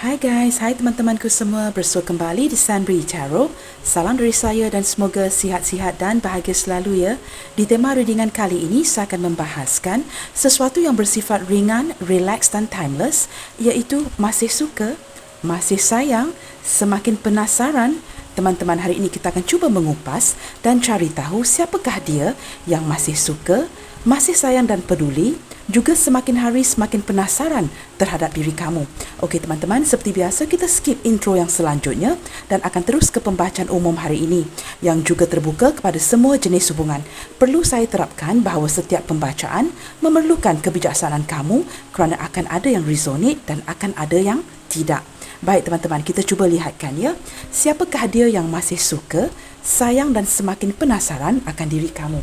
Hai guys, hai teman-temanku semua, bersua kembali di Sunbury Tarot. Salam dari saya dan semoga sihat-sihat dan bahagia selalu ya. Di tema readingan kali ini, saya akan membahaskan sesuatu yang bersifat ringan, relax dan timeless, iaitu masih suka, masih sayang, semakin penasaran. Teman-teman, hari ini kita akan cuba mengupas dan cari tahu siapakah dia yang masih suka, masih sayang dan peduli, juga semakin hari semakin penasaran terhadap diri kamu. Okey teman-teman, seperti biasa kita skip intro yang selanjutnya dan akan terus ke pembacaan umum hari ini yang juga terbuka kepada semua jenis hubungan. Perlu saya terapkan bahawa setiap pembacaan memerlukan kebijaksanaan kamu kerana akan ada yang resonate dan akan ada yang tidak. Baik teman-teman, kita cuba lihatkan ya. Siapakah dia yang masih suka, sayang dan semakin penasaran akan diri kamu?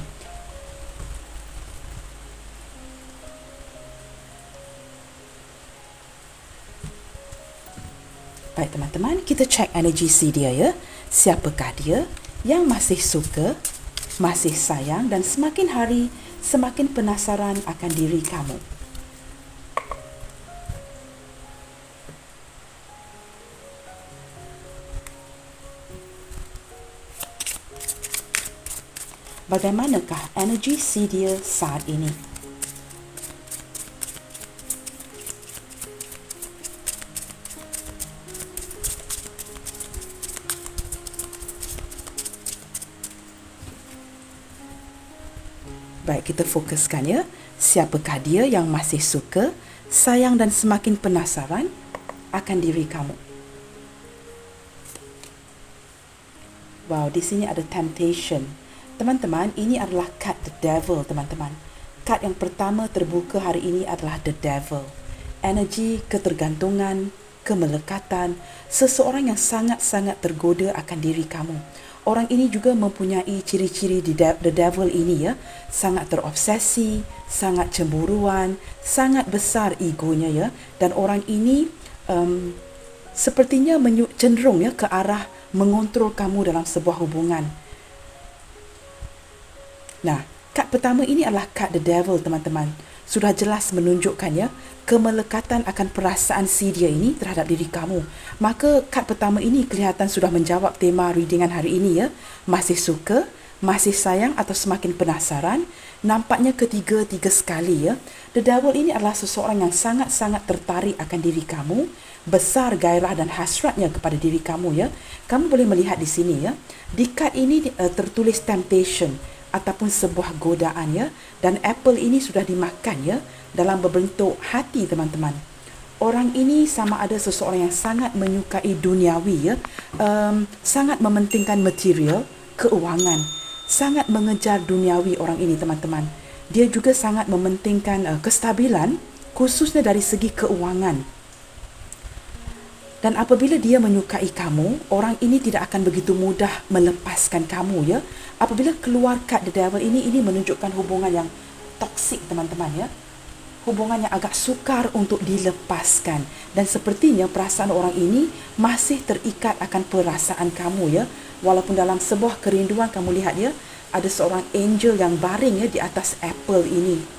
Baik teman-teman, kita cek energi si dia ya. Siapakah dia yang masih suka, masih sayang dan semakin hari semakin penasaran akan diri kamu? Bagaimanakah energi si dia saat ini? Baik, kita fokuskan ya. Siapakah dia yang masih suka, sayang dan semakin penasaran akan diri kamu? Wow, di sini ada temptation. Teman-teman, ini adalah card the devil, teman-teman. Card yang pertama terbuka hari ini adalah the devil. Energi ketergantungan, kemelekatan, seseorang yang sangat-sangat tergoda akan diri kamu. Orang ini juga mempunyai ciri-ciri the devil ini ya. Sangat terobsesi, sangat cemburuan, sangat besar egonya ya. Dan orang ini sepertinya cenderung ya ke arah mengontrol kamu dalam sebuah hubungan. Nah, kad pertama ini adalah kad the devil teman-teman. Sudah jelas menunjukkan ya kemelekatan akan perasaan si dia ini terhadap diri kamu. Maka kad pertama ini kelihatan sudah menjawab tema readingan hari ini ya. Masih suka, masih sayang atau semakin penasaran. Nampaknya tiga sekali ya. The devil ini adalah seseorang yang sangat-sangat tertarik akan diri kamu. Besar gairah dan hasratnya kepada diri kamu ya. Kamu boleh melihat di sini ya. Di kad ini tertulis temptation ataupun sebuah godaan ya, dan apple ini sudah dimakan ya dalam berbentuk hati teman-teman. Orang ini sama ada seseorang yang sangat menyukai duniawi ya, sangat mementingkan material, keuangan, sangat mengejar duniawi orang ini teman-teman. Dia juga sangat mementingkan kestabilan khususnya dari segi keuangan. Dan apabila dia menyukai kamu, orang ini tidak akan begitu mudah melepaskan kamu ya. Apabila keluar kad the devil ini menunjukkan hubungan yang toksik teman-teman ya. Hubungan yang agak sukar untuk dilepaskan. Dan sepertinya perasaan orang ini masih terikat akan perasaan kamu ya. Walaupun dalam sebuah kerinduan kamu lihat ya, ada seorang angel yang baring ya di atas apple ini.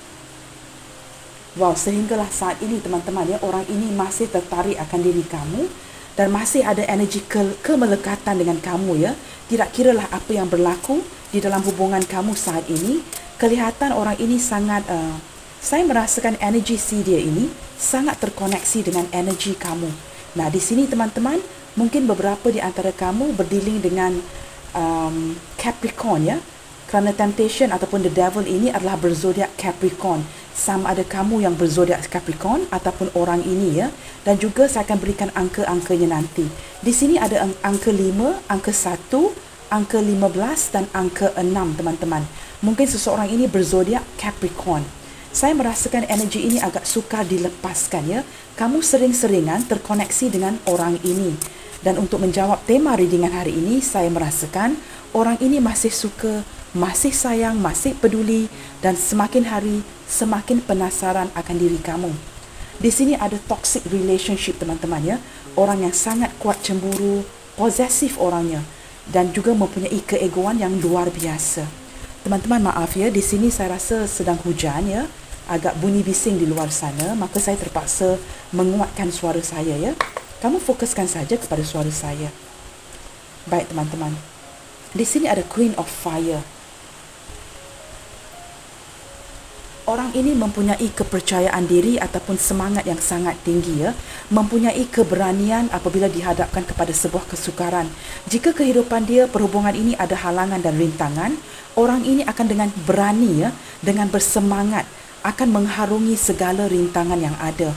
Wow, sehinggalah saat ini teman-teman ya, orang ini masih tertarik akan diri kamu dan masih ada energi kemelekatan dengan kamu ya. Tidak kiralah apa yang berlaku di dalam hubungan kamu saat ini, kelihatan orang ini sangat saya merasakan energi si dia ini sangat terkoneksi dengan energi kamu. Nah, di sini teman-teman, mungkin beberapa di antara kamu berdealing dengan Capricorn ya. Kerana temptation ataupun the devil ini adalah berzodiak Capricorn. Sama ada kamu yang berzodiak Capricorn ataupun orang ini ya. Dan juga saya akan berikan angka-angkanya nanti. Di sini ada angka 5, angka 1, angka 15 dan angka 6 teman-teman. Mungkin seseorang ini berzodiak Capricorn. Saya merasakan energi ini agak sukar dilepaskan ya. Kamu sering-seringan terkoneksi dengan orang ini. Dan untuk menjawab tema readingan hari ini, saya merasakan orang ini masih suka, masih sayang, masih peduli dan semakin hari semakin penasaran akan diri kamu. Di sini ada toxic relationship teman-teman ya. Orang yang sangat kuat cemburu, posesif orangnya dan juga mempunyai keegoan yang luar biasa. Teman-teman maaf ya, di sini saya rasa sedang hujan ya. Agak bunyi bising di luar sana, maka saya terpaksa menguatkan suara saya ya. Kamu fokuskan saja kepada suara saya. Baik teman-teman. Di sini ada Queen of Fire. Orang ini mempunyai kepercayaan diri ataupun semangat yang sangat tinggi, ya. Mempunyai keberanian apabila dihadapkan kepada sebuah kesukaran. Jika kehidupan dia, perhubungan ini ada halangan dan rintangan, orang ini akan dengan berani, ya, dengan bersemangat akan mengharungi segala rintangan yang ada.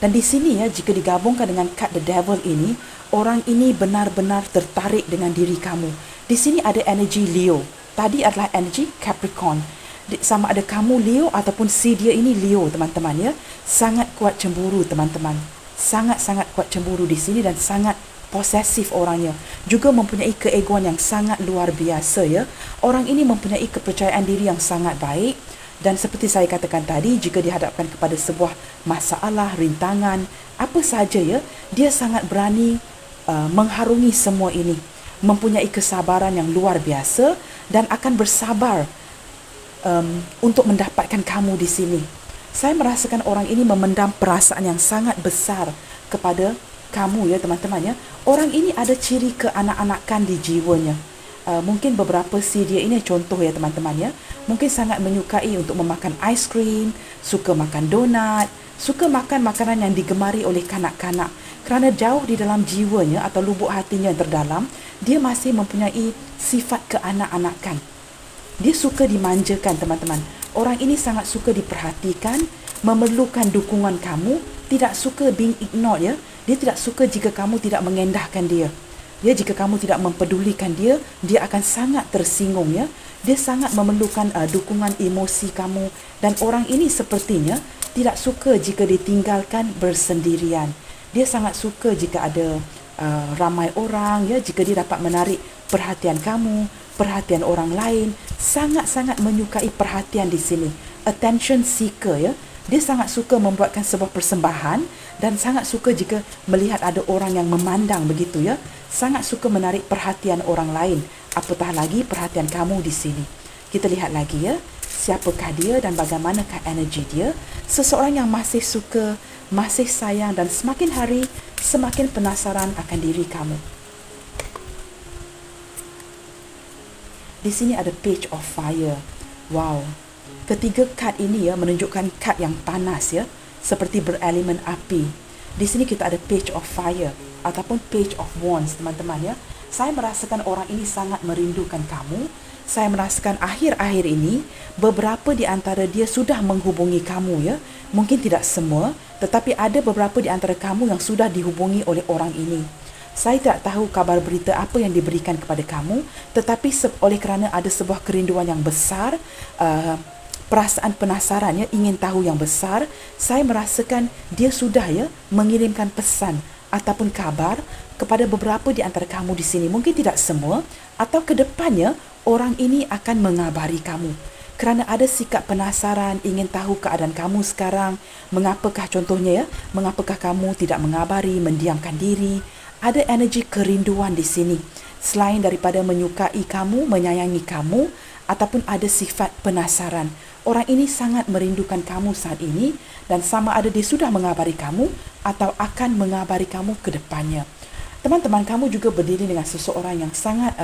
Dan di sini, ya, jika digabungkan dengan kad The Devil ini, orang ini benar-benar tertarik dengan diri kamu. Di sini ada energi Leo. Tadi adalah energi Capricorn. Sama ada kamu Leo ataupun si dia ini Leo, teman-teman, ya. Sangat kuat cemburu, teman-teman. Sangat-sangat kuat cemburu di sini dan sangat posesif orangnya. Juga mempunyai keegoan yang sangat luar biasa, ya. Orang ini mempunyai kepercayaan diri yang sangat baik. Dan seperti saya katakan tadi, jika dihadapkan kepada sebuah masalah, rintangan, apa sahaja, ya, dia sangat berani mengharungi semua ini. Mempunyai kesabaran yang luar biasa dan akan bersabar untuk mendapatkan kamu di sini. Saya merasakan orang ini memendam perasaan yang sangat besar kepada kamu, ya teman-teman, ya. Orang ini ada ciri keanak-anakan di jiwanya. Mungkin beberapa si dia ini contoh, ya teman-teman, ya. Mungkin sangat menyukai untuk memakan aiskrim, suka makan donat, suka makan makanan yang digemari oleh kanak-kanak. Kerana jauh di dalam jiwanya atau lubuk hatinya yang terdalam, dia masih mempunyai sifat keanak-anakan. Dia suka dimanjakan, teman-teman. Orang ini sangat suka diperhatikan, memerlukan dukungan kamu, tidak suka being ignored, ya. Dia tidak suka jika kamu tidak mengendahkan dia. Ya, jika kamu tidak mempedulikan dia, dia akan sangat tersinggung, ya. Dia sangat memerlukan dukungan emosi kamu, dan orang ini sepertinya tidak suka jika ditinggalkan bersendirian. Dia sangat suka jika ada ramai orang, ya, jika dia dapat menarik perhatian kamu, perhatian orang lain. Sangat-sangat menyukai perhatian di sini. Attention seeker, ya. Dia sangat suka membuatkan sebuah persembahan dan sangat suka jika melihat ada orang yang memandang begitu, ya. Sangat suka menarik perhatian orang lain. Apatah lagi perhatian kamu di sini. Kita lihat lagi, ya. Siapakah dia dan bagaimanakah energi dia? Seseorang yang masih suka, masih sayang dan semakin hari semakin penasaran akan diri kamu. Di sini ada Page of Fire. Wow. Ketiga kad ini, ya, menunjukkan kad yang panas, ya, seperti berelemen api. Di sini kita ada Page of Fire ataupun Page of Wands, teman-teman, ya. Saya merasakan orang ini sangat merindukan kamu. Saya merasakan akhir-akhir ini beberapa di antara dia sudah menghubungi kamu, ya. Mungkin tidak semua, tetapi ada beberapa di antara kamu yang sudah dihubungi oleh orang ini. Saya tak tahu kabar berita apa yang diberikan kepada kamu, tetapi oleh kerana ada sebuah kerinduan yang besar, perasaan penasaran, ya, ingin tahu yang besar, saya merasakan dia sudah, ya, mengirimkan pesan ataupun kabar kepada beberapa di antara kamu di sini. Mungkin tidak semua, atau ke depannya orang ini akan mengabari kamu. Kerana ada sikap penasaran, ingin tahu keadaan kamu sekarang. Mengapakah contohnya, ya, mengapakah kamu tidak mengabari, mendiamkan diri. Ada energi kerinduan di sini. Selain daripada menyukai kamu, menyayangi kamu, ataupun ada sifat penasaran. Orang ini sangat merindukan kamu saat ini dan sama ada dia sudah mengabari kamu atau akan mengabari kamu ke depannya. Teman-teman, kamu juga berdiri dengan seseorang yang sangat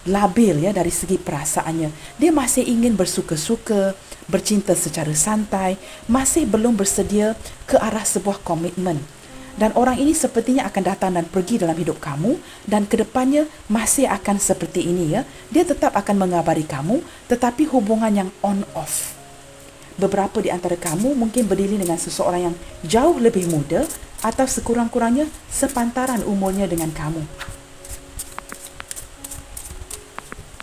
labil, ya, dari segi perasaannya. Dia masih ingin bersuka-suka, bercinta secara santai, masih belum bersedia ke arah sebuah komitmen. Dan orang ini sepertinya akan datang dan pergi dalam hidup kamu dan kedepannya masih akan seperti ini, ya. Dia tetap akan mengabari kamu, tetapi hubungan yang on-off. Beberapa di antara kamu mungkin berdiri dengan seseorang yang jauh lebih muda atau sekurang-kurangnya sepantaran umurnya dengan kamu.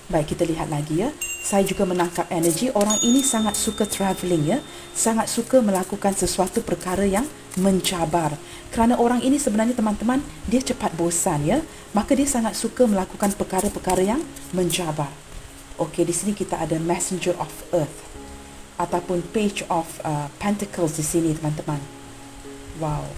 Baik, kita lihat lagi, ya. Saya juga menangkap energi orang ini sangat suka travelling, ya. Sangat suka melakukan sesuatu perkara yang mencabar. Kerana orang ini sebenarnya, teman-teman, dia cepat bosan, ya. Maka dia sangat suka melakukan perkara-perkara yang mencabar. Okey, di sini kita ada Messenger of Earth ataupun Page of Pentacles di sini, teman-teman. Wow.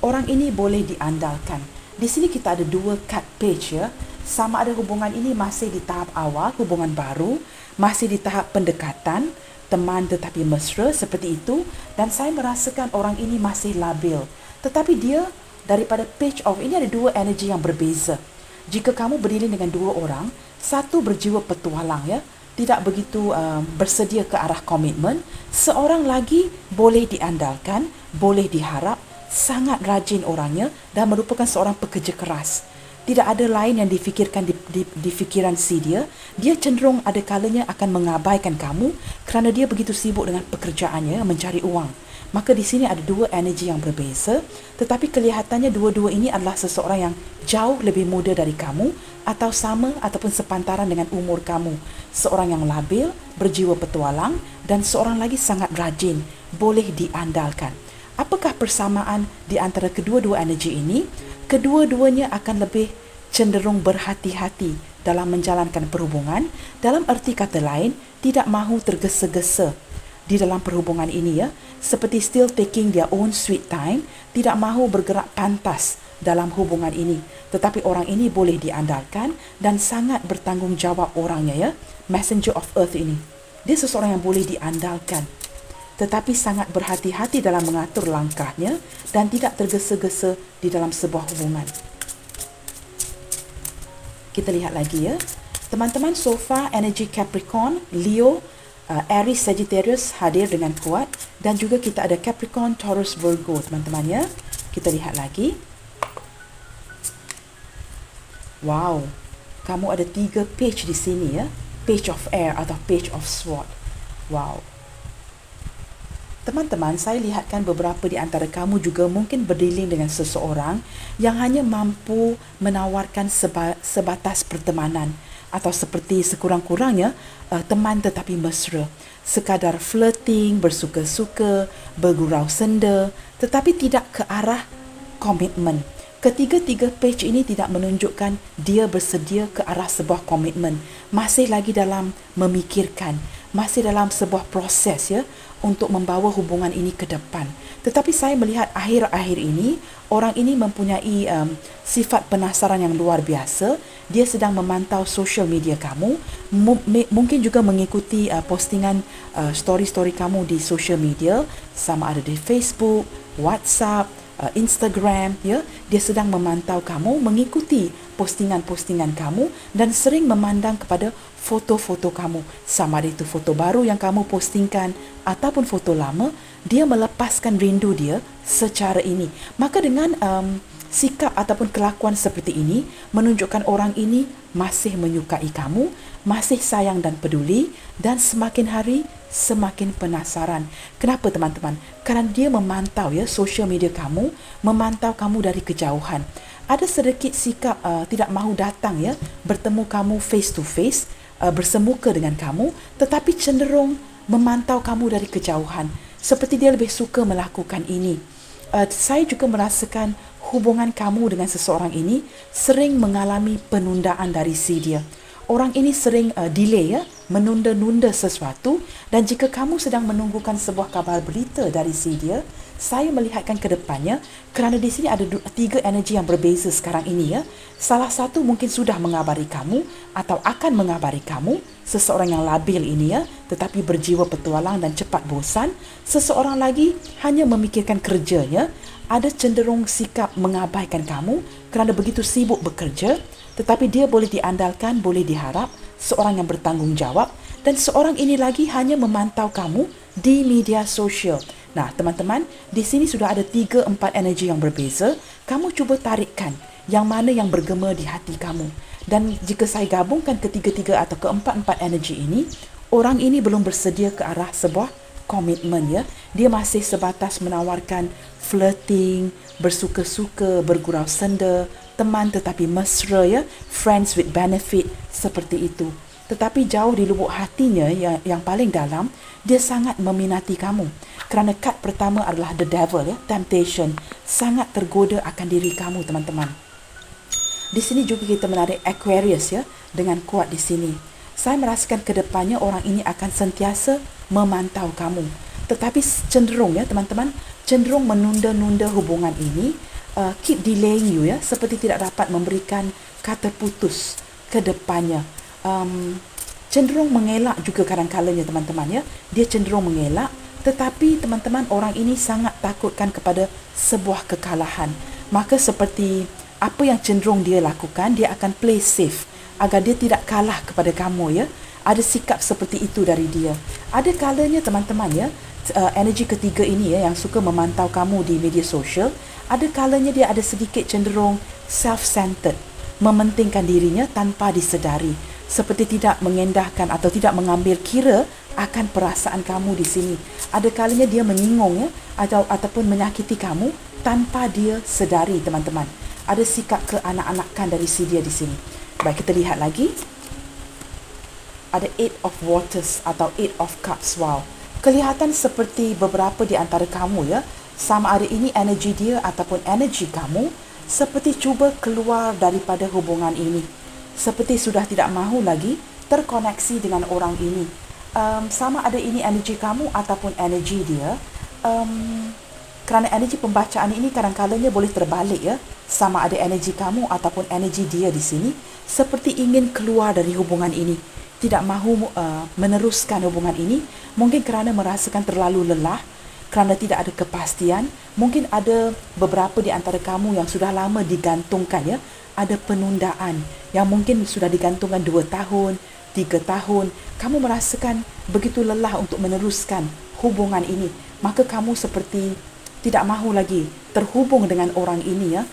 Orang ini boleh diandalkan. Di sini kita ada dua card page, ya. Sama ada hubungan ini masih di tahap awal, hubungan baru, masih di tahap pendekatan, teman tetapi mesra, seperti itu. Dan saya merasakan orang ini masih labil. Tetapi dia Daripada page of ini ada dua energi yang berbeza. Jika kamu berdiri dengan dua orang, satu berjiwa petualang ya, tidak begitu bersedia ke arah komitmen, seorang lagi boleh diandalkan, boleh diharap, sangat rajin orangnya dan merupakan seorang pekerja keras. Tidak ada lain yang difikirkan di fikiran si dia. Dia cenderung ada kalanya akan mengabaikan kamu kerana dia begitu sibuk dengan pekerjaannya mencari uang. Maka di sini ada dua energi yang berbeza, tetapi kelihatannya dua-dua ini adalah seseorang yang jauh lebih muda dari kamu atau sama ataupun sepantaran dengan umur kamu. Seorang yang labil, berjiwa petualang dan seorang lagi sangat rajin, boleh diandalkan. Apakah persamaan di antara kedua-dua energi ini? Kedua-duanya akan lebih cenderung berhati-hati dalam menjalankan perhubungan. Dalam erti kata lain, tidak mahu tergesa-gesa di dalam perhubungan ini ya, seperti still taking their own sweet time, tidak mahu bergerak pantas dalam hubungan ini. Tetapi orang ini boleh diandalkan dan sangat bertanggungjawab orangnya ya, messenger of earth ini. Dia seseorang yang boleh diandalkan, tetapi sangat berhati-hati dalam mengatur langkahnya dan tidak tergesa-gesa di dalam sebuah hubungan. Kita lihat lagi ya. Teman-teman, so far energi Capricorn, Leo, Aries, Sagittarius hadir dengan kuat dan juga kita ada Capricorn, Taurus, Virgo teman-teman ya. Kita lihat lagi. Wow, kamu ada 3 page di sini ya. Page of Air atau Page of Sword. Wow. Teman-teman, saya lihatkan beberapa di antara kamu juga mungkin berdealing dengan seseorang yang hanya mampu menawarkan sebatas pertemanan atau seperti sekurang-kurangnya teman tetapi mesra. Sekadar flirting, bersuka-suka, bergurau senda, tetapi tidak ke arah komitmen. Ketiga-tiga page ini tidak menunjukkan dia bersedia ke arah sebuah komitmen. Masih lagi dalam memikirkan, masih dalam sebuah proses ya untuk membawa hubungan ini ke depan. Tetapi saya melihat akhir-akhir ini orang ini mempunyai sifat penasaran yang luar biasa. Dia sedang memantau social media kamu, mungkin juga mengikuti postingan story-story kamu di social media, sama ada di Facebook, WhatsApp, Instagram ya. Dia sedang memantau kamu, mengikuti postingan-postingan kamu dan sering memandang kepada foto-foto kamu, sama ada itu foto baru yang kamu postingkan ataupun foto lama. Dia melepaskan rindu dia secara ini. Maka dengan sikap ataupun kelakuan seperti ini menunjukkan orang ini masih menyukai kamu, masih sayang dan peduli dan semakin hari semakin penasaran. Kenapa teman-teman? Kerana dia memantau ya social media kamu, memantau kamu dari kejauhan. Ada sedikit sikap tidak mahu datang ya, bertemu kamu face to face, bersemuka dengan kamu, tetapi cenderung memantau kamu dari kejauhan. Seperti dia lebih suka melakukan ini. Saya juga merasakan hubungan kamu dengan seseorang ini sering mengalami penundaan dari si dia. Orang ini sering delay ya, menunda-nunda sesuatu, dan jika kamu sedang menunggukan sebuah kabar berita dari si dia, saya melihatkan ke depannya kerana di sini ada 3 energi yang berbeza sekarang ini ya. Salah satu mungkin sudah mengabari kamu atau akan mengabari kamu, seseorang yang labil ini ya, tetapi berjiwa petualang dan cepat bosan. Seseorang lagi hanya memikirkan kerjanya, ada cenderung sikap mengabaikan kamu kerana begitu sibuk bekerja, tetapi dia boleh diandalkan, boleh diharap, seorang yang bertanggungjawab, dan seorang ini lagi hanya memantau kamu di media sosial. Nah, teman-teman, di sini sudah ada 3-4 energi yang berbeza. Kamu cuba tarikkan yang mana yang bergema di hati kamu. Dan jika saya gabungkan ketiga-tiga atau keempat-empat energi ini, orang ini belum bersedia ke arah sebuah komitmen ya. Dia masih sebatas menawarkan flirting, bersuka-suka, bergurau senda, teman tetapi mesra ya, friends with benefit, seperti itu. Tetapi jauh di lubuk hatinya yang paling dalam, dia sangat meminati kamu. Kerana kad pertama adalah the devil ya, temptation. Sangat tergoda akan diri kamu teman-teman. Di sini juga kita menarik Aquarius ya, dengan kuat di sini. Saya merasakan ke depannya orang ini akan sentiasa memantau kamu. Tetapi cenderung ya teman-teman, cenderung menunda-nunda hubungan ini, keep delaying you ya, seperti tidak dapat memberikan kata putus ke depannya. Cenderung mengelak juga kadang-kadangnya teman-teman ya. Dia cenderung mengelak, tetapi teman-teman orang ini sangat takutkan kepada sebuah kekalahan. Maka seperti apa yang cenderung dia lakukan, dia akan play safe agar dia tidak kalah kepada kamu ya. Ada sikap seperti itu dari dia. Ada kalanya teman-teman ya, energi ketiga ini ya yang suka memantau kamu di media sosial, ada kalanya dia ada sedikit cenderung self-centered, mementingkan dirinya tanpa disedari, seperti tidak mengendahkan atau tidak mengambil kira akan perasaan kamu di sini. Ada kalanya dia menyinggung ya ataupun menyakiti kamu tanpa dia sedari teman-teman. Ada sikap keanak-anakan dari si dia di sini. Baik, kita lihat lagi. Ada Eight of Waters atau Eight of Cups. Wow. Kelihatan seperti beberapa di antara kamu ya, sama ada ini energi dia ataupun energi kamu, seperti cuba keluar daripada hubungan ini. Seperti sudah tidak mahu lagi terkoneksi dengan orang ini. Sama ada ini energi kamu ataupun energi dia. Kerana energi pembacaan ini kadang-kadangnya boleh terbalik ya. Sama ada energi kamu ataupun energi dia di sini, seperti ingin keluar dari hubungan ini. Tidak mahu meneruskan hubungan ini, mungkin kerana merasakan terlalu lelah, kerana tidak ada kepastian. Mungkin ada beberapa di antara kamu yang sudah lama digantungkan ya, ada penundaan yang mungkin sudah digantungkan 2 tahun, 3 tahun. Kamu merasakan begitu lelah untuk meneruskan hubungan ini, maka kamu seperti tidak mahu lagi terhubung dengan orang ini ya.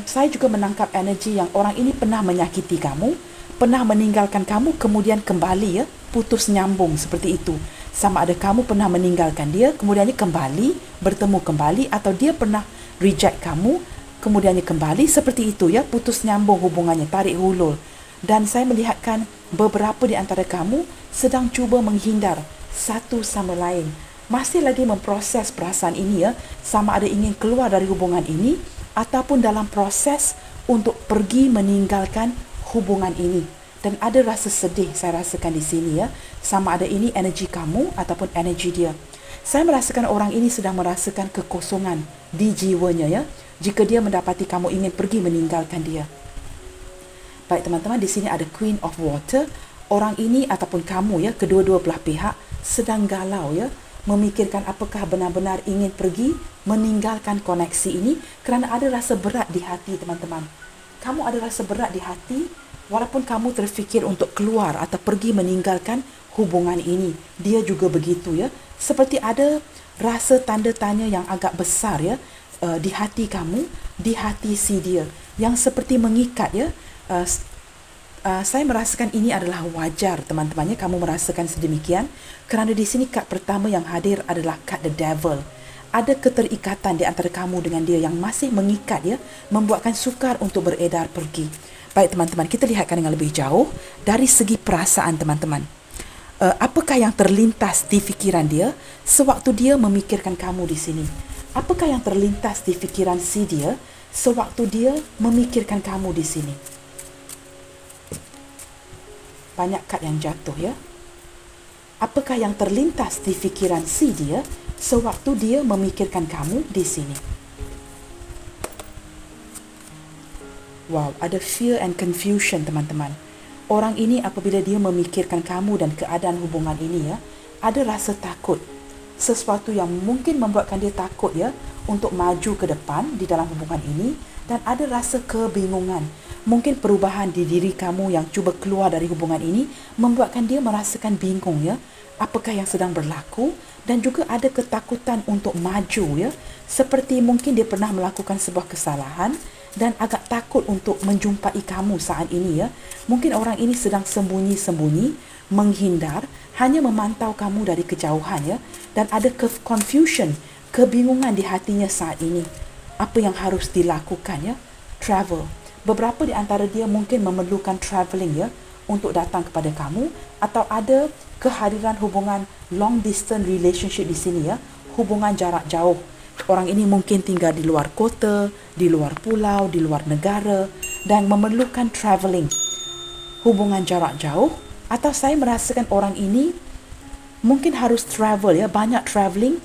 Saya juga menangkap energi yang orang ini pernah menyakiti kamu, pernah meninggalkan kamu, kemudian kembali ya, putus nyambung seperti itu. Sama ada kamu pernah meninggalkan dia, kemudiannya kembali, bertemu kembali, atau dia pernah reject kamu, kemudiannya kembali, seperti itu ya, putus nyambung hubungannya, tarik hulur. Dan saya melihatkan beberapa di antara kamu sedang cuba menghindar satu sama lain. Masih lagi memproses perasaan ini ya, sama ada ingin keluar dari hubungan ini, ataupun dalam proses untuk pergi meninggalkan hubungan ini. Dan ada rasa sedih saya rasakan di sini ya, sama ada ini energi kamu ataupun energi dia. Saya merasakan orang ini sedang merasakan kekosongan di jiwanya ya, jika dia mendapati kamu ingin pergi meninggalkan dia. Baik teman-teman, di sini ada Queen of Water. Orang ini ataupun kamu ya, kedua-dua belah pihak sedang galau ya, memikirkan apakah benar-benar ingin pergi meninggalkan koneksi ini, kerana ada rasa berat di hati teman-teman. Kamu ada rasa berat di hati, walaupun kamu terfikir untuk keluar atau pergi meninggalkan hubungan ini. Dia juga begitu ya. Seperti ada rasa tanda tanya yang agak besar ya, di hati kamu, di hati si dia, yang seperti mengikat ya. Saya merasakan ini adalah wajar teman-temannya, kamu merasakan sedemikian, kerana di sini kad pertama yang hadir adalah kad The Devil. Ada keterikatan di antara kamu dengan dia yang masih mengikat ya, membuatkan sukar untuk beredar pergi. Baik teman-teman, kita lihatkan dengan lebih jauh dari segi perasaan teman-teman. Apakah yang terlintas di fikiran dia sewaktu dia memikirkan kamu di sini? Apakah yang terlintas di fikiran si dia sewaktu dia memikirkan kamu di sini? Banyak kad yang jatuh ya. Apakah yang terlintas di fikiran si dia sewaktu dia memikirkan kamu di sini? Wow, ada fear and confusion teman-teman. Orang ini apabila dia memikirkan kamu dan keadaan hubungan ini ya, ada rasa takut. Sesuatu yang mungkin membuatkan dia takut ya untuk maju ke depan di dalam hubungan ini, dan ada rasa kebingungan. Mungkin perubahan di diri kamu yang cuba keluar dari hubungan ini membuatkan dia merasakan bingung ya, apakah yang sedang berlaku, dan juga ada ketakutan untuk maju ya, seperti mungkin dia pernah melakukan sebuah kesalahan dan agak takut untuk menjumpai kamu saat ini ya. Mungkin orang ini sedang sembunyi-sembunyi, menghindar, hanya memantau kamu dari kejauhan ya, dan ada confusion, kebingungan di hatinya saat ini. Apa yang harus dilakukan ya? Travel. Beberapa di antara dia mungkin memerlukan travelling ya untuk datang kepada kamu, atau ada kehadiran hubungan long distance relationship di sini ya, hubungan jarak jauh. Orang ini mungkin tinggal di luar kota, di luar pulau, di luar negara, dan memerlukan travelling, hubungan jarak jauh. Atau saya merasakan orang ini mungkin harus travel ya, banyak travelling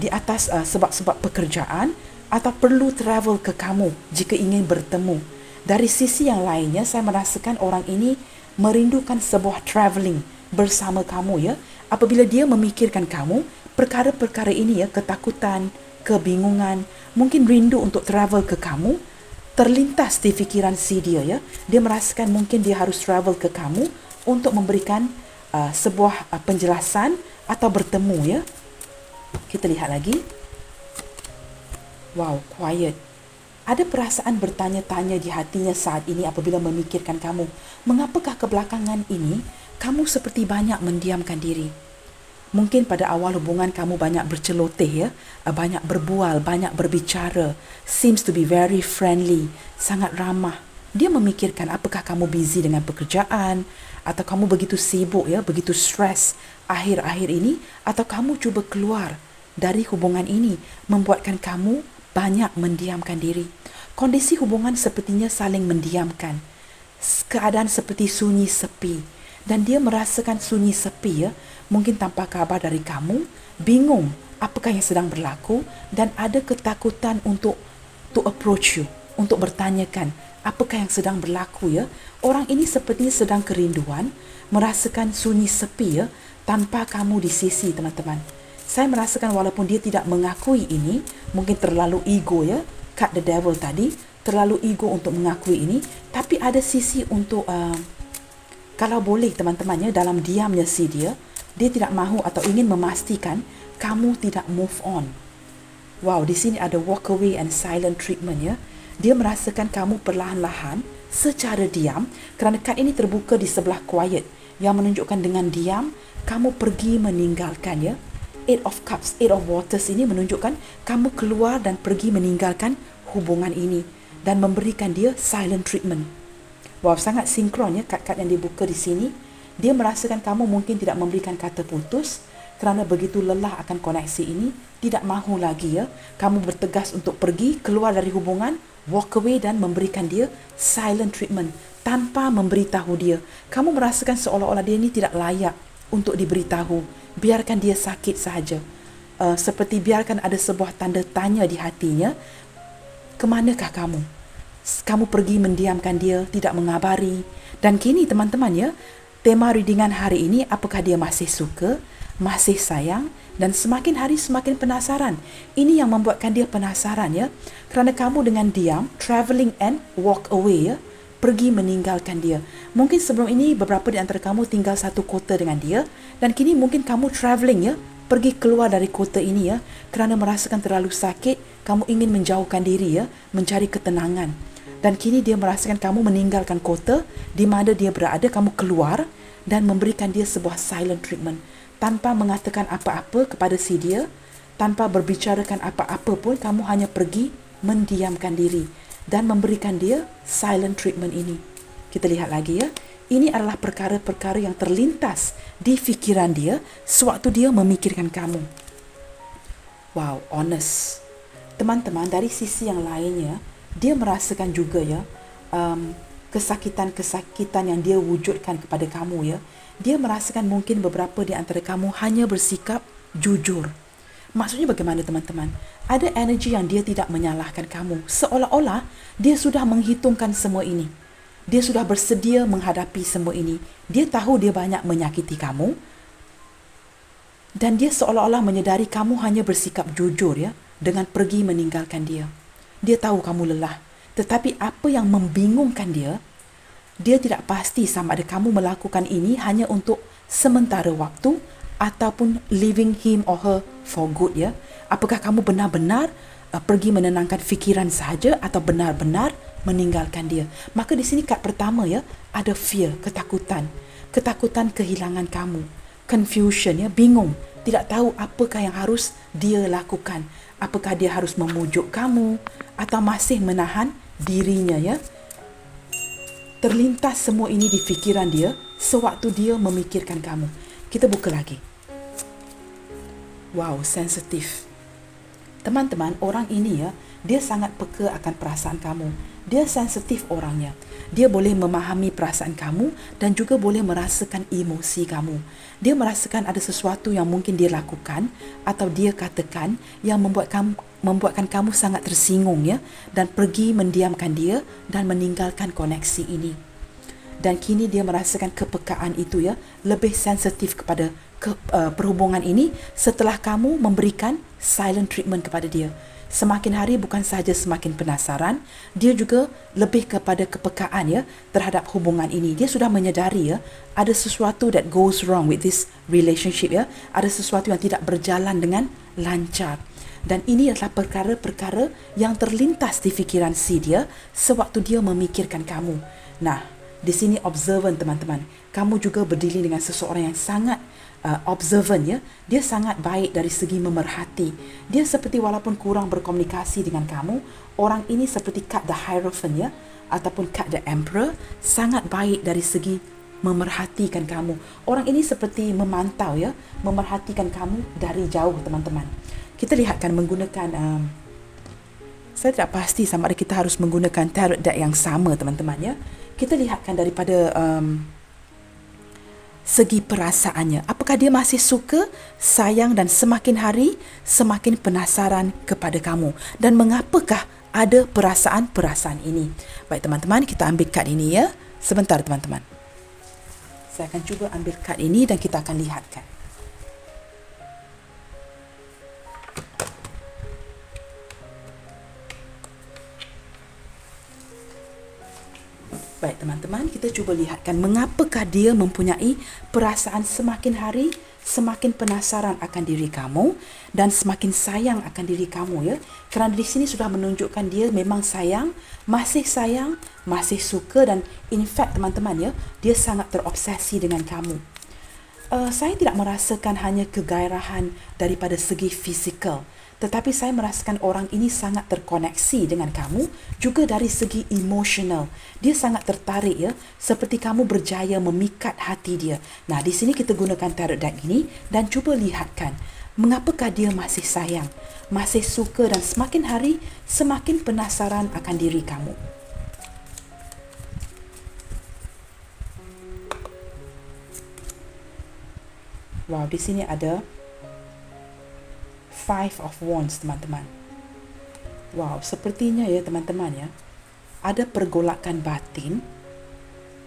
di atas sebab-sebab pekerjaan, atau perlu travel ke kamu jika ingin bertemu. Dari sisi yang lainnya, saya merasakan orang ini merindukan sebuah travelling bersama kamu ya. Apabila dia memikirkan kamu, perkara-perkara ini ya, ketakutan, kebingungan, mungkin rindu untuk travel ke kamu, terlintas di fikiran si dia ya. Dia merasakan mungkin dia harus travel ke kamu untuk memberikan sebuah penjelasan atau bertemu ya. Kita lihat lagi. Wow, quiet. Ada perasaan bertanya-tanya di hatinya saat ini apabila memikirkan kamu. Mengapakah kebelakangan ini kamu seperti banyak mendiamkan diri? Mungkin pada awal hubungan kamu banyak berceloteh ya, banyak berbual, banyak berbicara, seems to be very friendly, sangat ramah. Dia memikirkan apakah kamu busy dengan pekerjaan atau kamu begitu sibuk ya, begitu stres akhir-akhir ini, atau kamu cuba keluar dari hubungan ini membuatkan kamu banyak mendiamkan diri. Kondisi hubungan sepertinya saling mendiamkan. Keadaan seperti sunyi sepi. Dan dia merasakan sunyi sepi ya, mungkin tanpa kabar dari kamu, bingung apakah yang sedang berlaku dan ada ketakutan untuk to approach you, untuk bertanyakan apakah yang sedang berlaku ya. Orang ini sepertinya sedang kerinduan, merasakan sunyi sepi ya, tanpa kamu di sisi teman-teman. Saya merasakan walaupun dia tidak mengakui ini, mungkin terlalu ego ya, cut the devil tadi, terlalu ego untuk mengakui ini, tapi ada sisi untuk, kalau boleh teman-teman ya, dalam diamnya si dia tidak mahu atau ingin memastikan kamu tidak move on. Wow, di sini ada walk away and silent treatment ya. Dia merasakan kamu perlahan-lahan secara diam, kerana kad ini terbuka di sebelah quiet, yang menunjukkan dengan diam, kamu pergi meninggalkan ya. Eight of Cups, Eight of Waters ini menunjukkan kamu keluar dan pergi meninggalkan hubungan ini dan memberikan dia silent treatment. Wow, sangat sinkron ya kad-kad yang dibuka di sini. Dia merasakan kamu mungkin tidak memberikan kata putus kerana begitu lelah akan koneksi ini, tidak mahu lagi ya. Kamu bertegas untuk pergi, keluar dari hubungan, walk away dan memberikan dia silent treatment tanpa memberitahu dia. Kamu merasakan seolah-olah dia ini tidak layak untuk diberitahu. Biarkan dia sakit sahaja. Seperti biarkan ada sebuah tanda tanya di hatinya. Kemanakah kamu? Kamu pergi mendiamkan dia, tidak mengabari. Dan kini teman-teman ya, tema readingan hari ini, apakah dia masih suka, masih sayang, dan semakin hari semakin penasaran. Ini yang membuatkan dia penasaran ya. Kerana kamu dengan diam, travelling and walk away ya, pergi meninggalkan dia. Mungkin sebelum ini beberapa di antara kamu tinggal satu kota dengan dia, dan kini mungkin kamu travelling ya, pergi keluar dari kota ini ya, kerana merasakan terlalu sakit, kamu ingin menjauhkan diri ya, mencari ketenangan. Dan kini dia merasakan kamu meninggalkan kota di mana dia berada, kamu keluar dan memberikan dia sebuah silent treatment tanpa mengatakan apa-apa kepada si dia, tanpa berbicarakan apa-apa pun, kamu hanya pergi mendiamkan diri dan memberikan dia silent treatment ini. Kita lihat lagi ya. Ini adalah perkara-perkara yang terlintas di fikiran dia sewaktu dia memikirkan kamu. Wow, honest. Teman-teman, dari sisi yang lainnya, dia merasakan juga ya, kesakitan-kesakitan yang dia wujudkan kepada kamu ya. Dia merasakan mungkin beberapa di antara kamu hanya bersikap jujur. Maksudnya bagaimana teman-teman? Ada energi yang dia tidak menyalahkan kamu. Seolah-olah dia sudah menghitungkan semua ini. Dia sudah bersedia menghadapi semua ini. Dia tahu dia banyak menyakiti kamu. Dan dia seolah-olah menyedari kamu hanya bersikap jujur ya, dengan pergi meninggalkan dia. Dia tahu kamu lelah. Tetapi apa yang membingungkan dia, dia tidak pasti sama ada kamu melakukan ini hanya untuk sementara waktu ataupun leaving him or her for good ya. Apakah kamu benar-benar pergi menenangkan fikiran sahaja atau benar-benar meninggalkan dia? Maka di sini kad pertama ya, ada fear, ketakutan. Ketakutan kehilangan kamu. Confusion ya, bingung. Tidak tahu apakah yang harus dia lakukan. Apakah dia harus memujuk kamu atau masih menahan dirinya ya. Terlintas semua ini di fikiran dia sewaktu dia memikirkan kamu. Kita buka lagi. Wow, sensitif. Teman-teman, orang ini ya, dia sangat peka akan perasaan kamu. Dia sensitif orangnya. Dia boleh memahami perasaan kamu dan juga boleh merasakan emosi kamu. Dia merasakan ada sesuatu yang mungkin dia lakukan atau dia katakan yang membuatkan kamu sangat tersinggung ya, dan pergi mendiamkan dia dan meninggalkan koneksi ini. dan kini dia merasakan kepekaan itu ya, lebih sensitif kepada perhubungan ini setelah kamu memberikan silent treatment kepada dia. Semakin hari bukan sahaja semakin penasaran, dia juga lebih kepada kepekaan ya terhadap hubungan ini. Dia sudah menyedari ya ada sesuatu that goes wrong with this relationship ya, ada sesuatu yang tidak berjalan dengan lancar. Dan ini adalah perkara-perkara yang terlintas di fikiran si dia sewaktu dia memikirkan kamu. Nah, di sini observant teman-teman. Kamu juga berdiri dengan seseorang yang sangat observant ya. Dia sangat baik dari segi memerhati. Dia seperti walaupun kurang berkomunikasi dengan kamu, orang ini seperti kat the Hierophant ya, ataupun kat the Emperor, sangat baik dari segi memerhatikan kamu. Orang ini seperti memantau ya, memerhatikan kamu dari jauh teman-teman. Kita lihatkan menggunakan saya tidak pasti sama ada kita harus menggunakan tarot deck yang sama teman-teman ya. Kita lihatkan daripada segi perasaannya. Apakah dia masih suka, sayang dan semakin hari semakin penasaran kepada kamu? Dan mengapakah ada perasaan-perasaan ini? Baik teman-teman, kita ambil kad ini ya. Sebentar teman-teman. Saya akan cuba ambil kad ini dan kita akan lihatkan. Baik teman-teman, kita cuba lihatkan mengapakah dia mempunyai perasaan semakin hari semakin penasaran akan diri kamu dan semakin sayang akan diri kamu ya. Kerana di sini sudah menunjukkan dia memang sayang, masih suka dan in fact teman-teman ya, dia sangat terobsesi dengan kamu. Saya tidak merasakan hanya kegairahan daripada segi fizikal, tetapi saya merasakan orang ini sangat terkoneksi dengan kamu juga dari segi emosional. Dia sangat tertarik ya, seperti kamu berjaya memikat hati dia. Nah, di sini kita gunakan tarot deck ini dan cuba lihatkan mengapakah dia masih sayang, masih suka dan semakin hari semakin penasaran akan diri kamu. Wow, di sini ada Five of Wands teman-teman. Wow, sepertinya ya teman-teman ya, ada pergolakan batin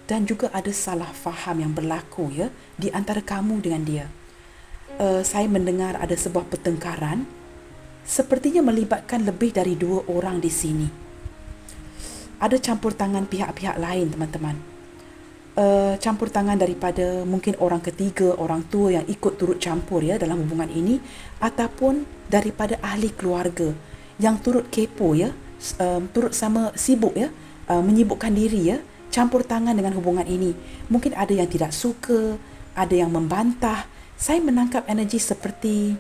dan juga ada salah faham yang berlaku ya di antara kamu dengan dia. Saya mendengar ada sebuah pertengkaran, sepertinya melibatkan lebih dari 2 orang di sini. Ada campur tangan pihak-pihak lain teman-teman. Campur tangan daripada mungkin orang ketiga, orang tua yang ikut turut campur ya dalam hubungan ini, ataupun daripada ahli keluarga yang turut kepo ya, turut sama sibuk ya, menyibukkan diri ya, campur tangan dengan hubungan ini. Mungkin ada yang tidak suka, ada yang membantah. Saya menangkap energi seperti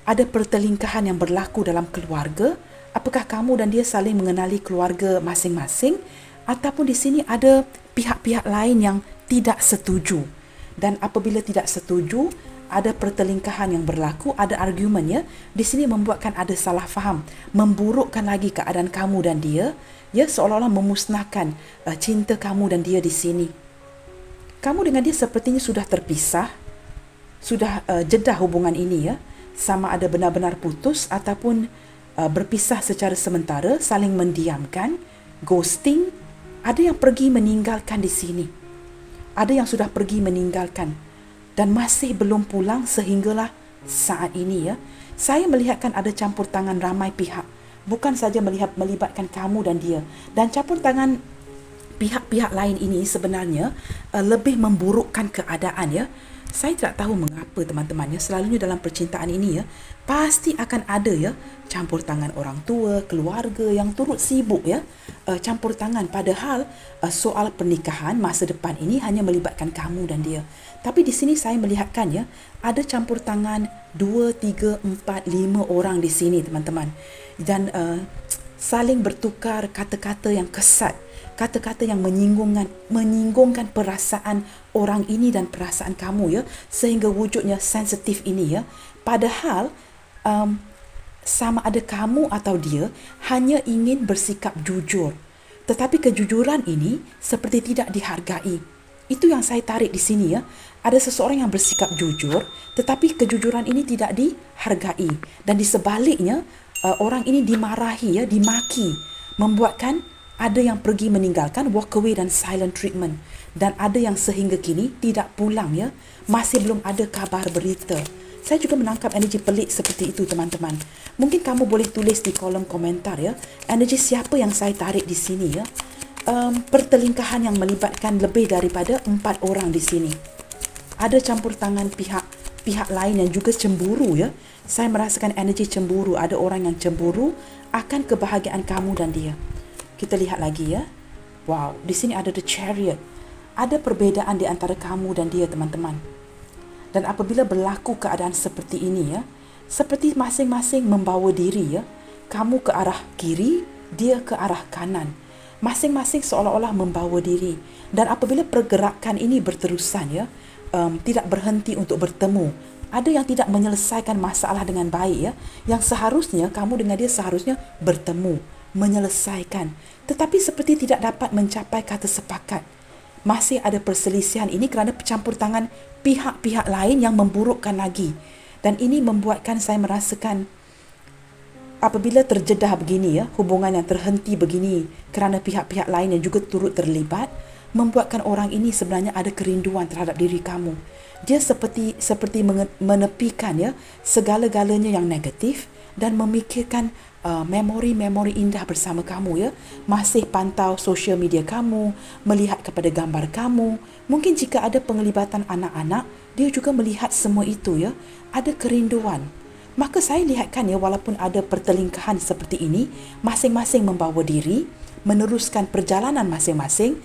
ada pertelingkahan yang berlaku dalam keluarga. Apakah kamu dan dia saling mengenali keluarga masing-masing, ataupun di sini ada pihak-pihak lain yang tidak setuju. Dan apabila tidak setuju, ada pertelingkahan yang berlaku, ada argumen ya. Di sini membuatkan ada salah faham, memburukkan lagi keadaan kamu dan dia, ya, seolah-olah memusnahkan cinta kamu dan dia di sini. Kamu dengan dia sepertinya sudah terpisah, sudah jeda hubungan ini ya. Sama ada benar-benar putus ataupun berpisah secara sementara, saling mendiamkan, ghosting. Ada yang pergi meninggalkan di sini. Ada yang sudah pergi meninggalkan dan masih belum pulang sehinggalah saat ini ya. Saya melihatkan ada campur tangan ramai pihak. Bukan saja melibatkan kamu dan dia. Dan campur tangan pihak-pihak lain ini sebenarnya lebih memburukkan keadaan ya. Saya tidak tahu mengapa teman-teman ya, selalunya dalam percintaan ini ya, pasti akan ada ya campur tangan orang tua, keluarga yang turut sibuk ya, campur tangan, padahal soal pernikahan masa depan ini hanya melibatkan kamu dan dia. Tapi di sini saya melihatkan ya, ada campur tangan 2, 3, 4, 5 orang di sini teman-teman. Dan saling bertukar kata-kata yang kesat, kata-kata yang menyinggungkan perasaan orang ini dan perasaan kamu ya, sehingga wujudnya sensitif ini ya. Padahal sama ada kamu atau dia hanya ingin bersikap jujur, tetapi kejujuran ini seperti tidak dihargai. Itu yang saya tarik di sini ya. Ada seseorang yang bersikap jujur, tetapi kejujuran ini tidak dihargai, dan di sebaliknya orang ini dimarahi ya, dimaki, membuatkan Ada yang pergi meninggalkan, walk away dan silent treatment. Dan ada yang sehingga kini tidak pulang ya. Masih belum ada kabar berita. Saya juga menangkap energi pelik seperti itu teman-teman. Mungkin kamu boleh tulis di kolom komentar ya. Energi siapa yang saya tarik di sini ya. Pertelingkahan yang melibatkan lebih daripada 4 orang di sini. Ada campur tangan pihak lain yang juga cemburu ya. Saya merasakan energi cemburu. Ada orang yang cemburu akan kebahagiaan kamu dan dia. Kita lihat lagi ya. Wow, di sini ada the Chariot. Ada perbezaan di antara kamu dan dia teman-teman. Dan apabila berlaku keadaan seperti ini ya, seperti masing-masing membawa diri ya. Kamu ke arah kiri, dia ke arah kanan. Masing-masing seolah-olah membawa diri. Dan apabila pergerakan ini berterusan ya, tidak berhenti untuk bertemu. Ada yang tidak menyelesaikan masalah dengan baik ya. Yang seharusnya kamu dengan dia seharusnya bertemu, menyelesaikan. Tetapi seperti tidak dapat mencapai kata sepakat. Masih ada perselisihan ini kerana campur tangan pihak-pihak lain yang memburukkan lagi. Dan ini membuatkan saya merasakan apabila terjedah begini ya, hubungan yang terhenti begini kerana pihak-pihak lain yang juga turut terlibat, membuatkan orang ini sebenarnya ada kerinduan terhadap diri kamu. Dia seperti menepikan ya segala-galanya yang negatif dan memikirkan memori-memori indah bersama kamu ya. Masih pantau social media kamu, melihat kepada gambar kamu. Mungkin jika ada penglibatan anak-anak, dia juga melihat semua itu ya. Ada kerinduan. Maka saya lihatkan ya, walaupun ada pertelingkahan seperti ini, masing-masing membawa diri, meneruskan perjalanan masing-masing,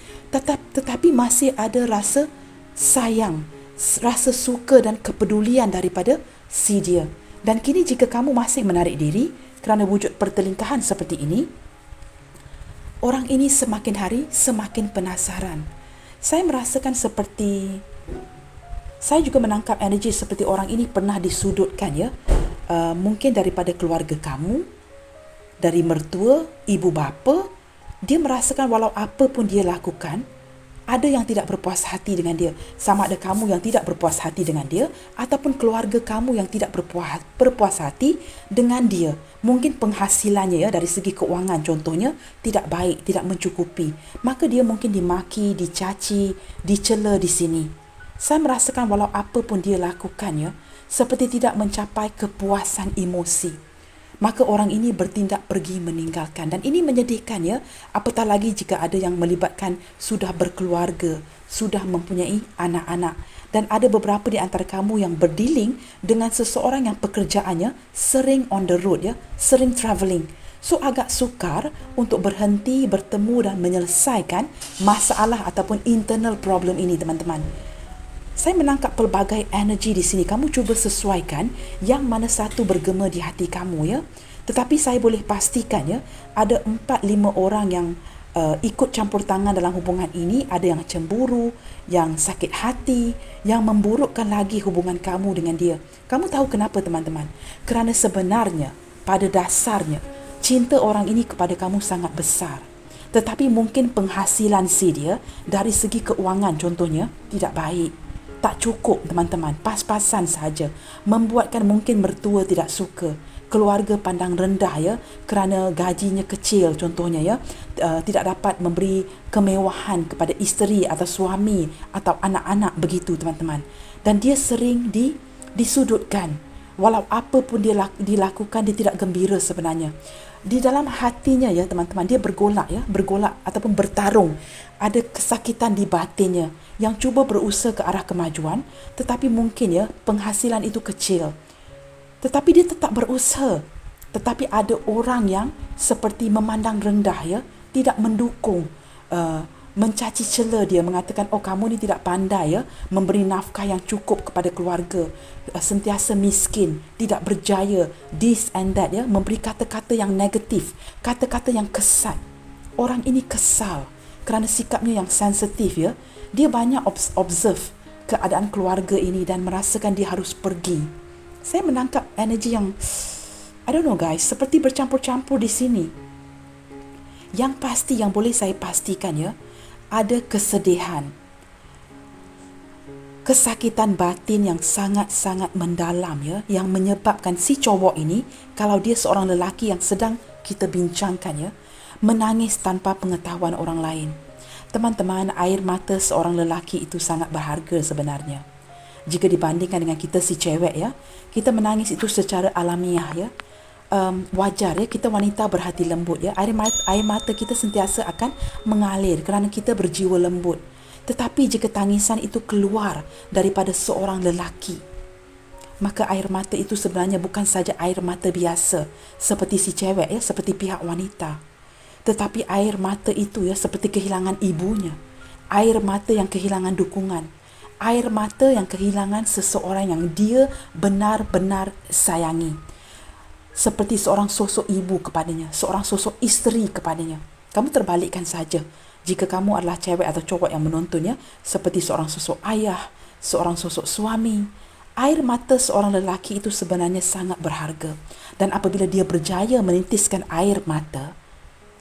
tetapi masih ada rasa sayang, rasa suka dan kepedulian daripada si dia. Dan kini jika kamu masih menarik diri kerana wujud pertelingkahan seperti ini, orang ini semakin hari semakin penasaran. Saya merasakan seperti, saya juga menangkap energi seperti orang ini pernah disudutkan ya. Mungkin daripada keluarga kamu, dari mertua, ibu bapa. Dia merasakan walau apa pun dia lakukan, ada yang tidak berpuas hati dengan dia. Sama ada kamu yang tidak berpuas hati dengan dia, ataupun keluarga kamu yang tidak berpuas hati dengan dia. Mungkin penghasilannya ya, dari segi keuangan contohnya, tidak baik, tidak mencukupi. Maka dia mungkin dimaki, dicaci, dicela di sini. Saya merasakan walau apa pun dia lakukan ya, seperti tidak mencapai kepuasan emosi. Maka orang ini bertindak pergi meninggalkan. Dan ini menyedihkan ya. Apatah lagi jika ada yang melibatkan sudah berkeluarga, sudah mempunyai anak-anak. Dan ada beberapa di antara kamu yang berdealing dengan seseorang yang pekerjaannya sering on the road ya, sering travelling. So agak sukar untuk berhenti, bertemu dan menyelesaikan masalah ataupun internal problem ini teman-teman. Saya menangkap pelbagai energi di sini. Kamu cuba sesuaikan yang mana satu bergema di hati kamu ya. Tetapi saya boleh pastikan ya, ada 4-5 orang yang ikut campur tangan dalam hubungan ini. Ada yang cemburu, yang sakit hati, yang memburukkan lagi hubungan kamu dengan dia. Kamu tahu kenapa teman-teman? Kerana sebenarnya pada dasarnya cinta orang ini kepada kamu sangat besar. Tetapi mungkin penghasilan si dia dari segi keuangan contohnya tidak baik. Tak cukup teman-teman, pas-pasan saja. Membuatkan mungkin mertua tidak suka. Keluarga pandang rendah ya, kerana gajinya kecil contohnya ya. Tidak dapat memberi kemewahan kepada isteri atau suami atau anak-anak begitu teman-teman. Dan dia sering disudutkan. Walau apa pun dia dilakukan, dia tidak gembira sebenarnya. Di dalam hatinya ya teman-teman, dia bergolak ataupun bertarung. Ada kesakitan di batinnya yang cuba berusaha ke arah kemajuan, tetapi mungkin ya penghasilan itu kecil. Tetapi dia tetap berusaha. Tetapi ada orang yang seperti memandang rendah ya, tidak mendukung, mencaci cela dia, mengatakan oh kamu ni tidak pandai ya, memberi nafkah yang cukup kepada keluarga, sentiasa miskin, tidak berjaya, this and that ya, memberi kata-kata yang negatif, kata-kata yang kesat. Orang ini kesal kerana sikapnya yang sensitif ya. Dia banyak observe keadaan keluarga ini dan merasakan dia harus pergi. Saya menangkap energi yang I don't know guys, seperti bercampur-campur di sini. Yang pasti, yang boleh saya pastikan ya, ada kesedihan, kesakitan batin yang sangat-sangat mendalam ya, yang menyebabkan si cowok ini, kalau dia seorang lelaki yang sedang kita bincangkan ya, menangis tanpa pengetahuan orang lain. Teman-teman, air mata seorang lelaki itu sangat berharga sebenarnya. Jika dibandingkan dengan kita si cewek ya, kita menangis itu secara alamiah ya. Wajar ya, kita wanita berhati lembut ya. Air mata kita sentiasa akan mengalir kerana kita berjiwa lembut. Tetapi jika tangisan itu keluar daripada seorang lelaki, maka air mata itu sebenarnya bukan saja air mata biasa seperti si cewek ya, seperti pihak wanita. Tetapi air mata itu ya seperti kehilangan ibunya. Air mata yang kehilangan dukungan. Air mata yang kehilangan seseorang yang dia benar-benar sayangi. Seperti seorang sosok ibu kepadanya, seorang sosok isteri kepadanya. Kamu terbalikkan saja. Jika kamu adalah cewek atau cowok yang menontonnya, seperti seorang sosok ayah, seorang sosok suami. Air mata seorang lelaki itu sebenarnya sangat berharga. Dan apabila dia berjaya menitiskan air mata,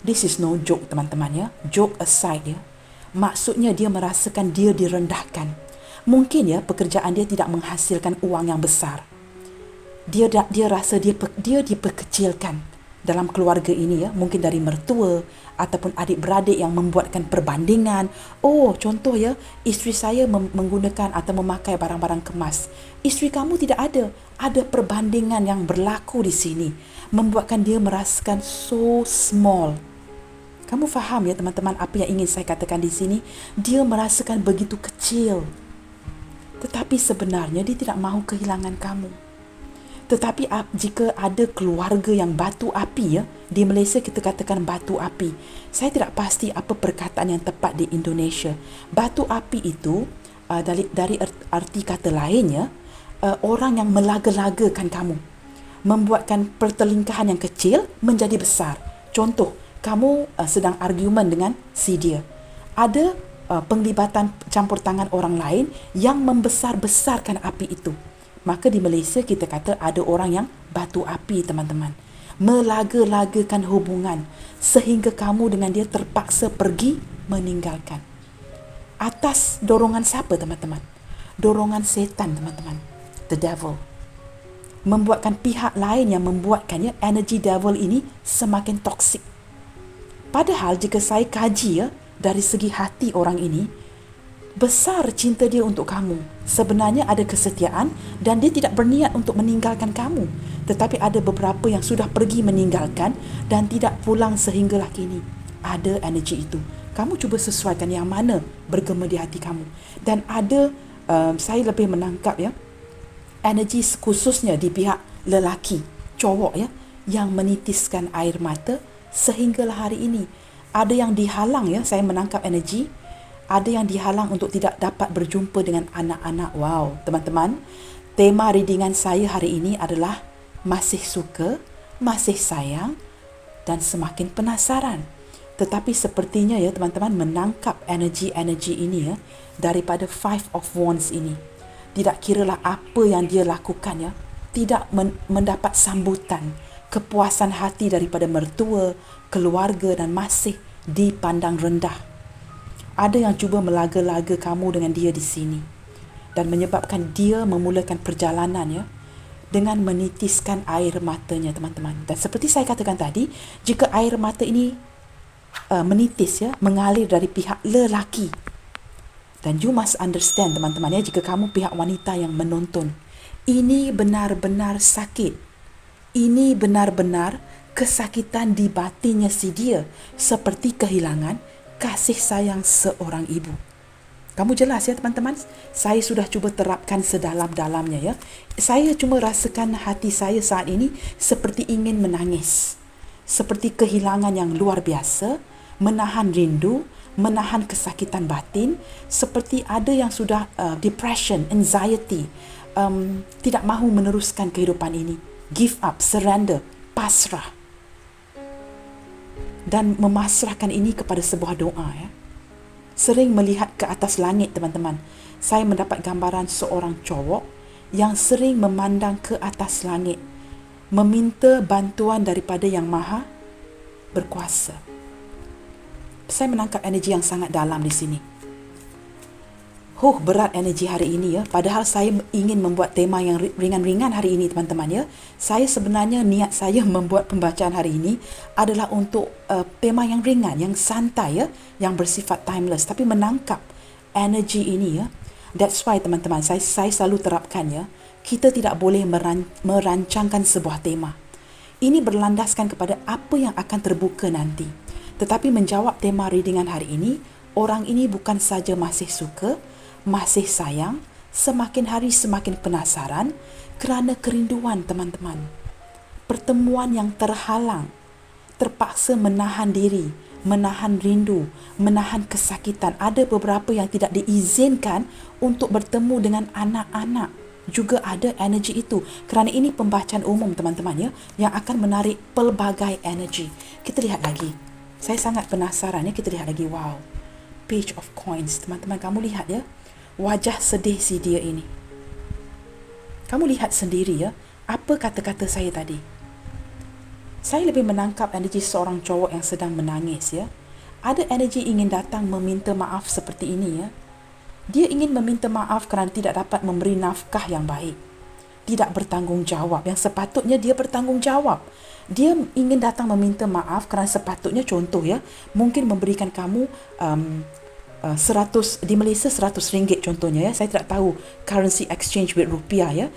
this is no joke teman-teman ya. Joke aside ya. Maksudnya dia merasakan dia direndahkan. Mungkin ya pekerjaan dia tidak menghasilkan uang yang besar. Dia rasa dia diperkecilkan dalam keluarga ini ya. Mungkin dari mertua ataupun adik-beradik yang membuatkan perbandingan. Oh, contoh ya, isteri saya menggunakan atau memakai barang-barang kemas. Isteri kamu tidak ada. Ada perbandingan yang berlaku di sini. Membuatkan dia merasakan so small. Kamu faham ya teman-teman apa yang ingin saya katakan di sini? Dia merasakan begitu kecil. Tetapi sebenarnya dia tidak mahu kehilangan kamu. Tetapi jika ada keluarga yang batu api ya, di Malaysia kita katakan batu api. Saya tidak pasti apa perkataan yang tepat di Indonesia. Batu api itu dari arti kata lainnya, orang yang melaga-lagakan kamu. Membuatkan pertelingkahan yang kecil menjadi besar. Contoh, kamu sedang argumen dengan si dia. Ada penglibatan campur tangan orang lain yang membesar-besarkan api itu. Maka di Malaysia kita kata ada orang yang batu api teman-teman. Melaga-lagakan hubungan sehingga kamu dengan dia terpaksa pergi meninggalkan. Atas dorongan siapa teman-teman? Dorongan setan teman-teman. The devil. Membuatkan pihak lain yang membuatkannya energy devil ini semakin toksik. Padahal jika saya kaji ya, dari segi hati orang ini, besar cinta dia untuk kamu. Sebenarnya ada kesetiaan dan dia tidak berniat untuk meninggalkan kamu. Tetapi ada beberapa yang sudah pergi meninggalkan dan tidak pulang sehinggalah kini. Ada energi itu. Kamu cuba sesuaikan yang mana bergema di hati kamu. Dan ada, saya lebih menangkap ya, energi khususnya di pihak lelaki, cowok ya, yang menitiskan air mata sehinggalah hari ini. Ada yang dihalang ya, saya menangkap energi. Ada yang dihalang untuk tidak dapat berjumpa dengan anak-anak. Wow, teman-teman. Tema readingan saya hari ini adalah masih suka, masih sayang dan semakin penasaran. Tetapi sepertinya ya teman-teman menangkap energi-energi ini ya daripada Five of Wands ini. Tidak kiralah apa yang dia lakukan ya, tidak mendapat sambutan, kepuasan hati daripada mertua, keluarga dan masih dipandang rendah. Ada yang cuba melaga-laga kamu dengan dia di sini dan menyebabkan dia memulakan perjalanan ya dengan menitiskan air matanya teman-teman. Dan seperti saya katakan tadi, jika air mata ini menitis ya, mengalir dari pihak lelaki, dan you must understand teman-teman ya, jika kamu pihak wanita yang menonton, ini benar-benar sakit. Ini benar-benar kesakitan di batinnya si dia, seperti kehilangan kasih sayang seorang ibu. Kamu jelas ya teman-teman? Saya sudah cuba terapkan sedalam-dalamnya ya. Saya cuma rasakan hati saya saat ini seperti ingin menangis. Seperti kehilangan yang luar biasa, menahan rindu, menahan kesakitan batin, seperti ada yang sudah depression, anxiety, tidak mahu meneruskan kehidupan ini. Give up, surrender, pasrah. Dan memasrahkan ini kepada sebuah doa ya. Sering melihat ke atas langit teman-teman. Saya mendapat gambaran seorang cowok yang sering memandang ke atas langit, meminta bantuan daripada Yang Maha Berkuasa. Saya menangkap energi yang sangat dalam di sini. Berat energi hari ini ya. Padahal saya ingin membuat tema yang ringan-ringan hari ini teman-teman ya. Saya sebenarnya niat saya membuat pembacaan hari ini adalah untuk tema yang ringan, yang santai ya, yang bersifat timeless tapi menangkap energi ini ya. That's why teman-teman, saya selalu terapkan ya, kita tidak boleh merancangkan sebuah tema. Ini berlandaskan kepada apa yang akan terbuka nanti. Tetapi menjawab tema readingan hari ini, orang ini bukan saja masih suka, masih sayang, semakin hari semakin penasaran kerana kerinduan teman-teman. Pertemuan yang terhalang, terpaksa menahan diri, menahan rindu, menahan kesakitan. Ada beberapa yang tidak diizinkan untuk bertemu dengan anak-anak. Juga ada energi itu. Kerana ini pembacaan umum teman-teman ya, yang akan menarik pelbagai energi. Kita lihat lagi. Saya sangat penasaran ya, kita lihat lagi. Wow. Page of Coins. Teman-teman, kamu lihat ya. Wajah sedih si dia ini. Kamu lihat sendiri ya, apa kata-kata saya tadi. Saya lebih menangkap energi seorang cowok yang sedang menangis ya. Ada energi ingin datang meminta maaf seperti ini ya. Dia ingin meminta maaf kerana tidak dapat memberi nafkah yang baik. Tidak bertanggungjawab, yang sepatutnya dia bertanggungjawab. Dia ingin datang meminta maaf kerana sepatutnya, contoh ya, mungkin memberikan kamu 100 di Malaysia RM100 contohnya ya. Saya tidak tahu currency exchange with rupiah ya.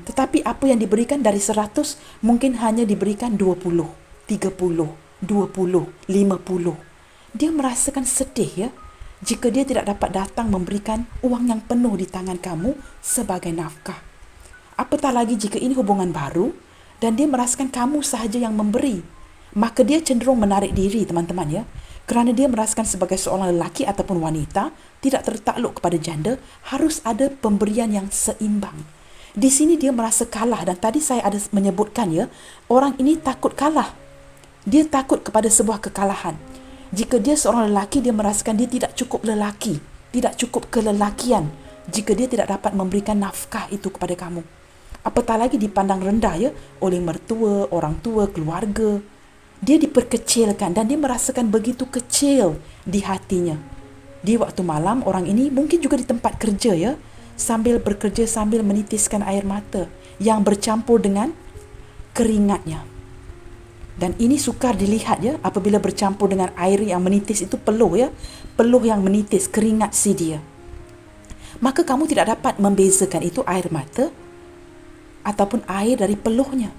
Tetapi apa yang diberikan dari 100 mungkin hanya diberikan 20, 30, 20, 50. Dia merasakan sedih ya jika dia tidak dapat datang memberikan uang yang penuh di tangan kamu sebagai nafkah. Apatah lagi jika ini hubungan baru dan dia merasakan kamu sahaja yang memberi, maka dia cenderung menarik diri teman-teman ya. Kerana dia merasakan sebagai seorang lelaki ataupun wanita tidak tertakluk kepada janda, harus ada pemberian yang seimbang. Di sini dia merasa kalah, dan tadi saya ada menyebutkan ya, orang ini takut kalah. Dia takut kepada sebuah kekalahan. Jika dia seorang lelaki, dia merasakan dia tidak cukup lelaki, tidak cukup kelelakian jika dia tidak dapat memberikan nafkah itu kepada kamu. Apatah lagi dipandang rendah ya oleh mertua, orang tua, keluarga. Dia diperkecilkan dan dia merasakan begitu kecil di hatinya. Di waktu malam, orang ini mungkin juga di tempat kerja ya, sambil bekerja sambil menitiskan air mata yang bercampur dengan keringatnya. Dan ini sukar dilihat ya, apabila bercampur dengan air yang menitis itu peluh ya, peluh yang menitis, keringat si dia. Maka kamu tidak dapat membezakan itu air mata ataupun air dari peluhnya.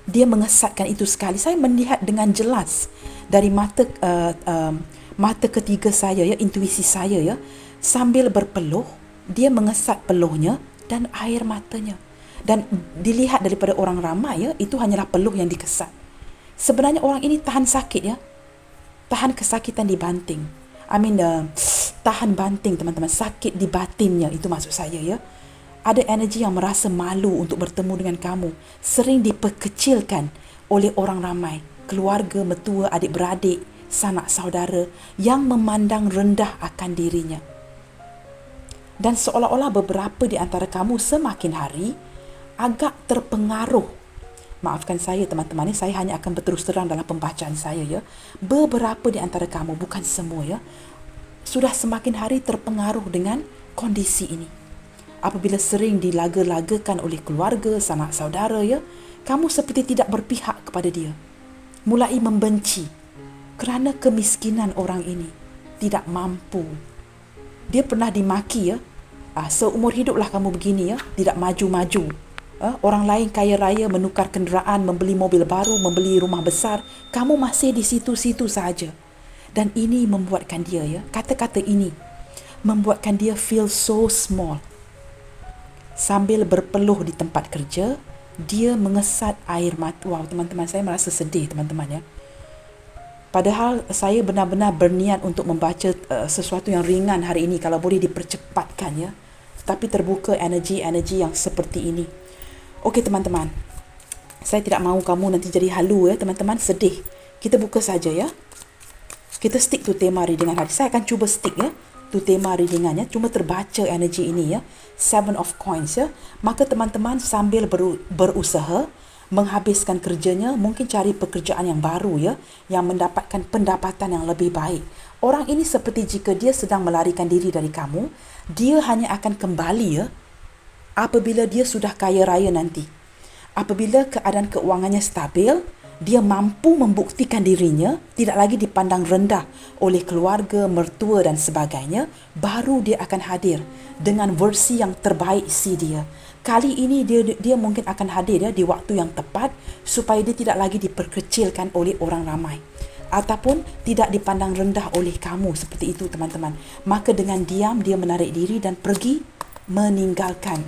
Dia mengesatkan itu sekali. Saya melihat dengan jelas dari mata ketiga saya ya, intuisi saya ya, sambil berpeluh, dia mengesat peluhnya dan air matanya. Dan dilihat daripada orang ramai ya, itu hanyalah peluh yang dikesat. Sebenarnya orang ini tahan sakit ya, tahan kesakitan di banting. Tahan banting teman-teman, sakit di batinnya, itu maksud saya ya. Ada energi yang merasa malu untuk bertemu dengan kamu. Sering diperkecilkan oleh orang ramai. Keluarga, mertua, adik-beradik, sanak saudara yang memandang rendah akan dirinya. Dan seolah-olah beberapa di antara kamu semakin hari agak terpengaruh. Maafkan saya teman-teman, saya hanya akan berterus terang dalam pembacaan saya ya. Beberapa di antara kamu, bukan semua ya, sudah semakin hari terpengaruh dengan kondisi ini. Apabila sering dilaga-lagakan oleh keluarga, sanak saudara ya, kamu seperti tidak berpihak kepada dia. Mulai membenci kerana kemiskinan orang ini, tidak mampu. Dia pernah dimaki ya, seumur hiduplah kamu begini ya, tidak maju-maju. Orang lain kaya raya, menukar kenderaan, membeli mobil baru, membeli rumah besar, kamu masih di situ-situ saja. Dan ini membuatkan dia ya, kata-kata ini membuatkan dia feel so small. Sambil berpeluh di tempat kerja, dia mengesat air mata. Wow, teman-teman, saya merasa sedih teman-teman ya. Padahal saya benar-benar berniat untuk membaca sesuatu yang ringan hari ini, kalau boleh dipercepatkan ya. Tapi terbuka energi-energi yang seperti ini. Okey teman-teman, saya tidak mahu kamu nanti jadi halu ya teman-teman, sedih. Kita buka saja ya. Kita stick to tema readingan hari. Saya akan cuba stick ya tu tema readingannya, cuma terbaca energi ini ya, 7 of Coins ya. Maka teman-teman sambil berusaha menghabiskan kerjanya, mungkin cari pekerjaan yang baru ya, yang mendapatkan pendapatan yang lebih baik. Orang ini seperti jika dia sedang melarikan diri dari kamu, dia hanya akan kembali ya apabila dia sudah kaya raya nanti. Apabila keadaan keuangannya stabil, dia mampu membuktikan dirinya tidak lagi dipandang rendah oleh keluarga, mertua dan sebagainya, baru dia akan hadir dengan versi yang terbaik dia. Kali ini dia mungkin akan hadir ya di waktu yang tepat supaya dia tidak lagi diperkecilkan oleh orang ramai ataupun tidak dipandang rendah oleh kamu, seperti itu teman-teman. Maka dengan diam dia menarik diri dan pergi meninggalkan.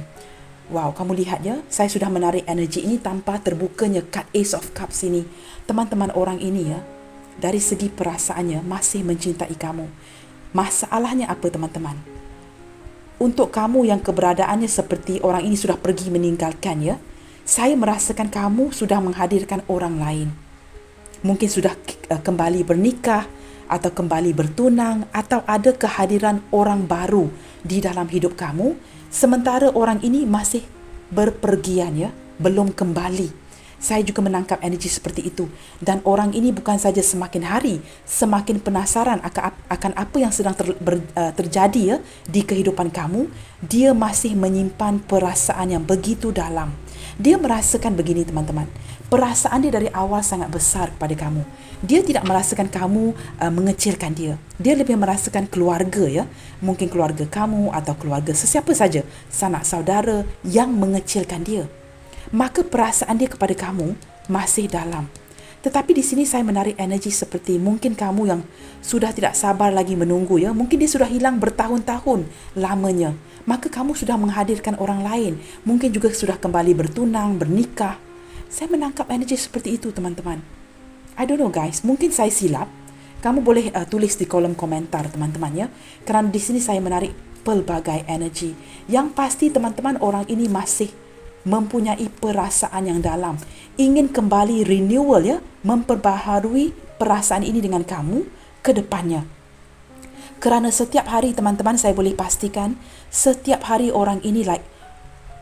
Wow, kamu lihat ya, saya sudah menarik energi ini tanpa terbukanya kad Ace of Cups ini. Teman-teman, orang ini ya, dari segi perasaannya masih mencintai kamu. Masalahnya apa teman-teman? Untuk kamu yang keberadaannya seperti orang ini sudah pergi meninggalkan ya, saya merasakan kamu sudah menghadirkan orang lain. Mungkin sudah kembali bernikah atau kembali bertunang atau ada kehadiran orang baru di dalam hidup kamu. Sementara orang ini masih berpergian ya, belum kembali. Saya juga menangkap energi seperti itu. Dan orang ini bukan saja semakin hari semakin penasaran akan apa yang sedang terjadi ya di kehidupan kamu. Dia masih menyimpan perasaan yang begitu dalam. Dia merasakan begini teman-teman. Perasaan dia dari awal sangat besar kepada kamu. Dia tidak merasakan kamu mengecilkan dia. Dia lebih merasakan keluarga ya. Mungkin keluarga kamu atau keluarga sesiapa saja, sanak saudara yang mengecilkan dia. Maka perasaan dia kepada kamu masih dalam. Tetapi di sini saya menarik energi seperti mungkin kamu yang sudah tidak sabar lagi menunggu ya. Mungkin dia sudah hilang bertahun-tahun lamanya. Maka kamu sudah menghadirkan orang lain. Mungkin juga sudah kembali bertunang, bernikah. Saya menangkap energi seperti itu teman-teman. I don't know guys, mungkin saya silap. Kamu boleh tulis di kolom komentar teman-teman ya. Kerana di sini saya menarik pelbagai energi. Yang pasti teman-teman, orang ini masih mempunyai perasaan yang dalam. Ingin kembali renewal ya, memperbaharui perasaan ini dengan kamu ke depannya. Kerana setiap hari teman-teman, saya boleh pastikan setiap hari orang ini like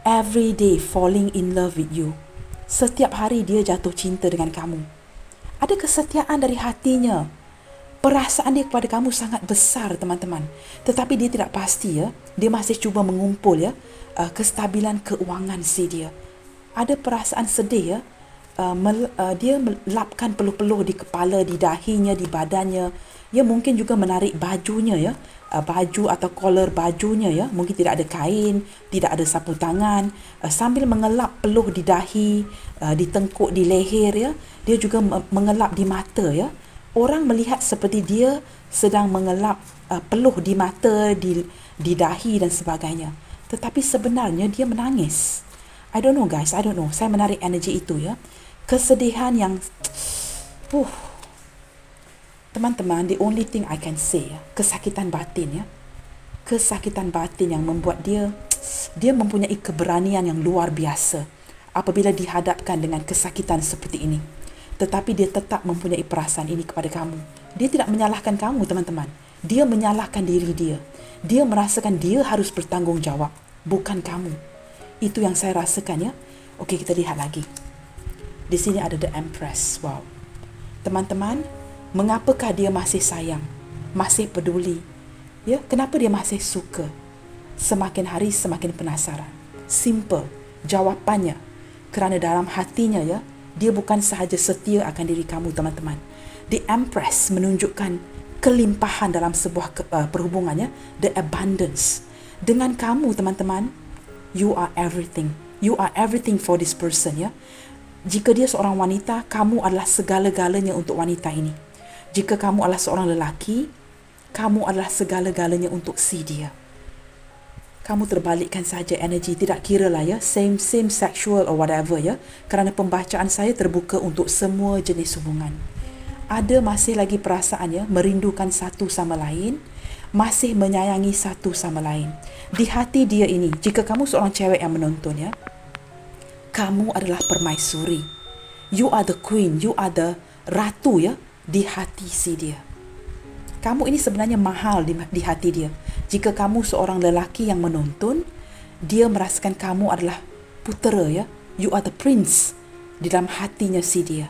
every day falling in love with you. Setiap hari dia jatuh cinta dengan kamu. Ada kesetiaan dari hatinya. Perasaan dia kepada kamu sangat besar teman-teman. Tetapi dia tidak pasti ya. Dia masih cuba mengumpul ya kestabilan keuangan dia. Ada perasaan sedih ya. Dia melapkan peluh-peluh di kepala, di dahinya, di badannya. Ya mungkin juga menarik bajunya ya. Baju atau collar bajunya ya. Mungkin tidak ada kain, tidak ada sapu tangan. Sambil mengelap peluh di dahi, di tengkuk, di leher ya. Dia juga mengelap di mata ya. Orang melihat seperti dia sedang mengelap peluh di mata, di dahi dan sebagainya. Tetapi sebenarnya dia menangis. I don't know guys, I don't know. Saya menarik energi itu ya. Kesedihan yang teman-teman, the only thing I can say ya, kesakitan batin ya. Kesakitan batin yang membuat dia mempunyai keberanian yang luar biasa apabila dihadapkan dengan kesakitan seperti ini. Tetapi dia tetap mempunyai perasaan ini kepada kamu. Dia tidak menyalahkan kamu teman-teman. Dia menyalahkan diri dia. Dia merasakan dia harus bertanggungjawab, bukan kamu. Itu yang saya rasakan ya. Okey, kita lihat lagi. Di sini ada The Empress. Wow. Teman-teman, mengapakah dia masih sayang? Masih peduli? Ya, kenapa dia masih suka? Semakin hari semakin penasaran. Simple jawapannya. Kerana dalam hatinya ya, dia bukan sahaja setia akan diri kamu teman-teman. The Empress menunjukkan kelimpahan dalam sebuah perhubungannya, the abundance. Dengan kamu teman-teman, you are everything. You are everything for this person ya. Jika dia seorang wanita, kamu adalah segala-galanya untuk wanita ini. Jika kamu adalah seorang lelaki, kamu adalah segala-galanya untuk si dia. Kamu terbalikkan saja energi, tidak kira lah ya, same sexual or whatever ya. Kerana pembacaan saya terbuka untuk semua jenis hubungan. Ada masih lagi perasaan ya, merindukan satu sama lain, masih menyayangi satu sama lain. Di hati dia ini, jika kamu seorang cewek yang menonton ya, kamu adalah permaisuri. You are the queen, you are the ratu ya, di hati si dia. Kamu ini sebenarnya mahal di hati dia. Jika kamu seorang lelaki yang menonton, dia merasakan kamu adalah putera ya. You are the prince. di dalam hatinya si dia.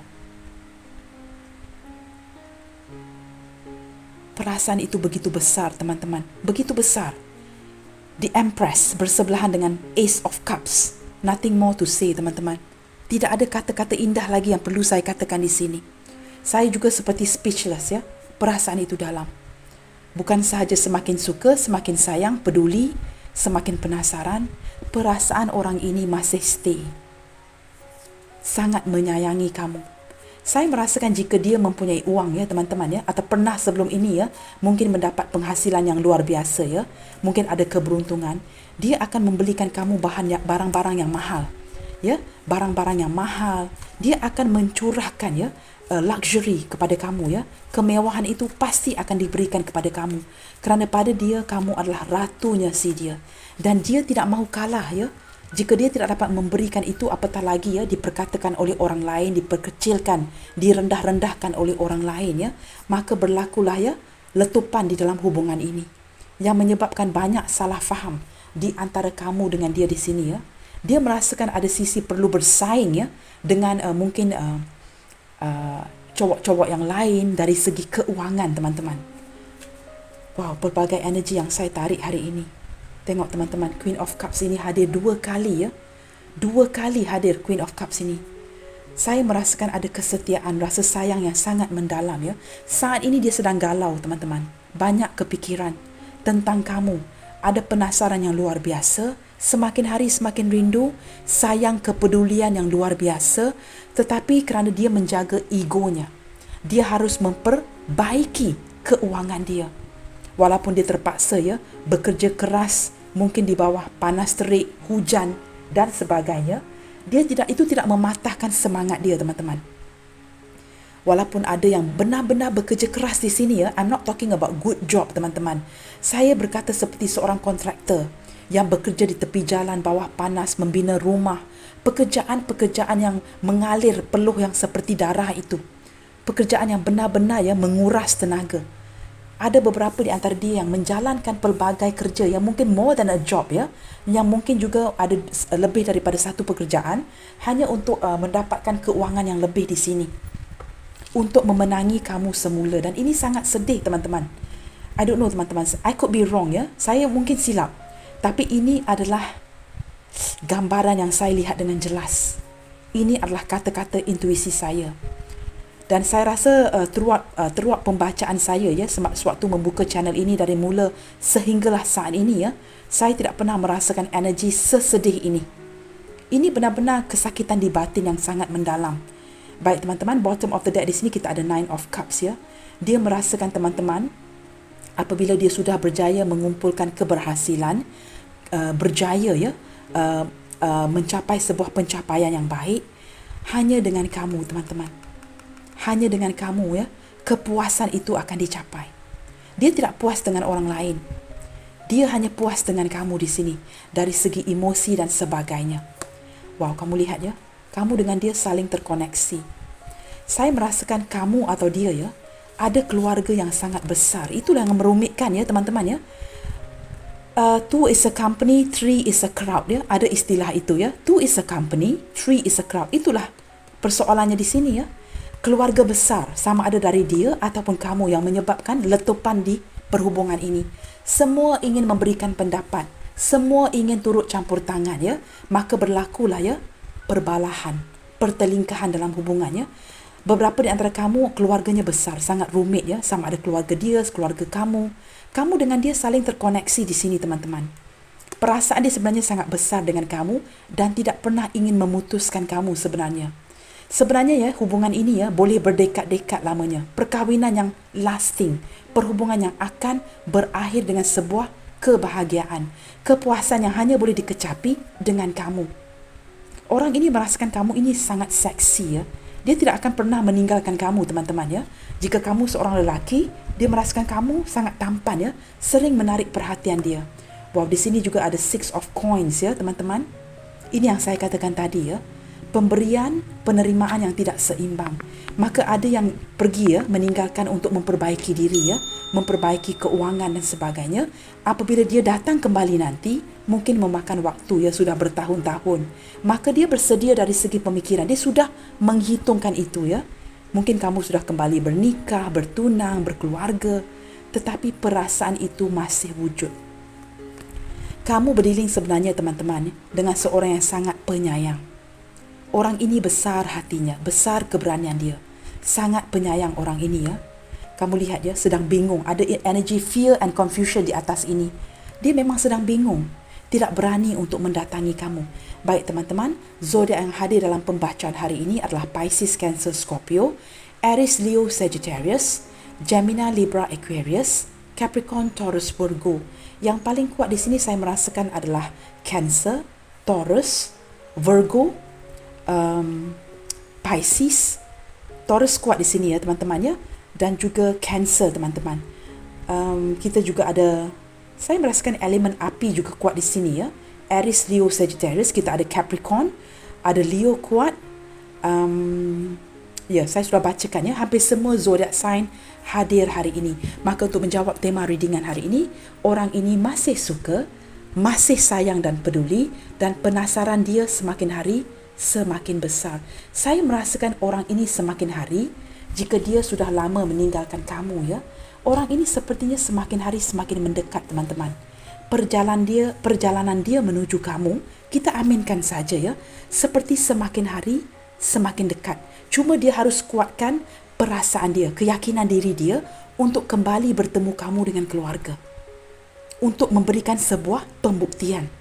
Perasaan itu begitu besar, teman-teman. Begitu besar. The Empress bersebelahan dengan Ace of Cups. Nothing more to say, teman-teman. Tidak ada kata-kata indah lagi yang perlu saya katakan di sini. Saya juga seperti speechless, ya. Perasaan itu dalam. Bukan sahaja semakin suka, semakin sayang, peduli, semakin penasaran, perasaan orang ini masih stay. Sangat menyayangi kamu. Saya merasakan jika dia mempunyai uang, ya teman-teman, ya, atau pernah sebelum ini, ya, mungkin mendapat penghasilan yang luar biasa, ya, mungkin ada keberuntungan, dia akan membelikan kamu barang-barang yang mahal, ya, barang-barang yang mahal. Dia akan mencurahkan, ya, luxury kepada kamu, ya. Kemewahan itu pasti akan diberikan kepada kamu, kerana pada dia kamu adalah ratunya si dia, dan dia tidak mahu kalah, ya. Jika dia tidak dapat memberikan itu, apatah lagi, ya, diperkatakan oleh orang lain, diperkecilkan, direndah-rendahkan oleh orang lain, ya, maka berlakulah, ya, letupan di dalam hubungan ini yang menyebabkan banyak salah faham di antara kamu dengan dia di sini, ya. Dia merasakan ada sisi perlu bersaing, ya, dengan mungkin cowok-cowok yang lain dari segi keuangan, teman-teman. Wow, pelbagai energi yang saya tarik hari ini. Tengok teman-teman, Queen of Cups ini hadir 2 kali, ya. 2 kali hadir Queen of Cups ini. Saya merasakan ada kesetiaan, rasa sayang yang sangat mendalam, ya. Saat ini dia sedang galau, teman-teman. Banyak kepikiran tentang kamu. Ada penasaran yang luar biasa. Semakin hari semakin rindu, sayang, kepedulian yang luar biasa. Tetapi kerana dia menjaga egonya, dia harus memperbaiki keuangan dia. Walaupun dia terpaksa, ya, bekerja keras, mungkin di bawah panas terik, hujan dan sebagainya, itu tidak mematahkan semangat dia, teman-teman. Walaupun ada yang benar-benar bekerja keras di sini, ya, I'm not talking about good job, teman-teman. Saya berkata seperti seorang kontraktor yang bekerja di tepi jalan bawah panas, membina rumah, pekerjaan-pekerjaan yang mengalir peluh yang seperti darah itu. Pekerjaan yang benar-benar, ya, menguras tenaga. Ada beberapa di antara dia yang menjalankan pelbagai kerja yang mungkin more than a job, ya, yang mungkin juga ada lebih daripada satu pekerjaan hanya untuk mendapatkan keuangan yang lebih di sini untuk memenangi kamu semula. Dan ini sangat sedih, teman-teman. I don't know, teman-teman, I could be wrong, ya, saya mungkin silap, tapi ini adalah gambaran yang saya lihat dengan jelas. Ini adalah kata-kata intuisi saya. Dan saya rasa teruak pembacaan saya, ya, sewaktu membuka channel ini dari mula sehinggalah saat ini, ya, saya tidak pernah merasakan energi sesedih ini. Ini benar-benar kesakitan di batin yang sangat mendalam. Baik, teman-teman, bottom of the deck di sini kita ada 9 of Cups, ya. Dia merasakan, teman-teman, apabila dia sudah berjaya mengumpulkan keberhasilan, berjaya, ya, mencapai sebuah pencapaian yang baik, hanya dengan kamu, teman-teman. Hanya dengan kamu, ya, kepuasan itu akan dicapai. Dia tidak puas dengan orang lain. Dia hanya puas dengan kamu di sini dari segi emosi dan sebagainya. Wow, kamu lihat, ya, kamu dengan dia saling terkoneksi. Saya merasakan kamu atau dia, ya, ada keluarga yang sangat besar. Itulah yang merumitkan, ya, teman-teman, ya. 2 is a company, 3 is a crowd, ya. Ada istilah itu, ya. 2 is a company, 3 is a crowd. Itulah persoalannya di sini, ya. Keluarga besar, sama ada dari dia ataupun kamu, yang menyebabkan letupan di perhubungan ini. Semua ingin memberikan pendapat, semua ingin turut campur tangan, ya. Maka berlakulah, ya, perbalahan, pertelingkahan dalam hubungannya. Beberapa di antara kamu keluarganya besar, sangat rumit, ya, sama ada keluarga dia, keluarga kamu. Kamu dengan dia saling terkoneksi di sini, teman-teman. Perasaan dia sebenarnya sangat besar dengan kamu dan tidak pernah ingin memutuskan kamu sebenarnya. Sebenarnya, ya, hubungan ini, ya, boleh berdekad-dekad lamanya. Perkahwinan yang lasting, perhubungan yang akan berakhir dengan sebuah kebahagiaan, kepuasan yang hanya boleh dikecapi dengan kamu. Orang ini merasakan kamu ini sangat seksi, ya. Dia tidak akan pernah meninggalkan kamu, teman-teman, ya. Jika kamu seorang lelaki, dia merasakan kamu sangat tampan, ya, sering menarik perhatian dia. Wow, di sini juga ada 6 of Coins, ya, teman-teman. Ini yang saya katakan tadi, ya. Pemberian, penerimaan yang tidak seimbang. Maka ada yang pergi, ya, meninggalkan untuk memperbaiki diri, ya, memperbaiki keuangan dan sebagainya. Apabila dia datang kembali nanti, mungkin memakan waktu ya sudah bertahun-tahun. Maka dia bersedia dari segi pemikiran. Dia sudah menghitungkan itu ya. Mungkin kamu sudah kembali bernikah, bertunang, berkeluarga, tetapi perasaan itu masih wujud. Kamu berdiling sebenarnya teman-teman dengan seorang yang sangat penyayang. Orang ini besar hatinya, besar keberanian dia. Sangat penyayang orang ini ya. Kamu lihat dia sedang bingung, ada energy fear and confusion di atas ini. Dia memang sedang bingung, tidak berani untuk mendatangi kamu. Baik teman-teman, zodiak yang hadir dalam pembacaan hari ini adalah Pisces, Cancer, Scorpio, Aries, Leo, Sagittarius, Gemini, Libra, Aquarius, Capricorn, Taurus, Virgo. Yang paling kuat di sini saya merasakan adalah Cancer, Taurus, Virgo, Pisces. Taurus kuat di sini ya teman-teman ya, dan juga Cancer teman-teman. Kita juga ada, saya merasakan elemen api juga kuat di sini ya. Aries, Leo, Sagittarius. Kita ada Capricorn, ada Leo kuat. Saya sudah bacakan ya, hampir semua zodiak sign hadir hari ini. Maka untuk menjawab tema readingan hari ini, orang ini masih suka, masih sayang dan peduli, dan penasaran dia semakin hari semakin besar. Saya merasakan orang ini semakin hari, jika dia sudah lama meninggalkan kamu ya, orang ini sepertinya semakin hari semakin mendekat teman-teman. Perjalanan dia menuju kamu, kita aminkan saja ya, seperti semakin hari semakin dekat. Cuma dia harus kuatkan perasaan dia, keyakinan diri dia untuk kembali bertemu kamu dengan keluarga. Untuk memberikan sebuah pembuktian.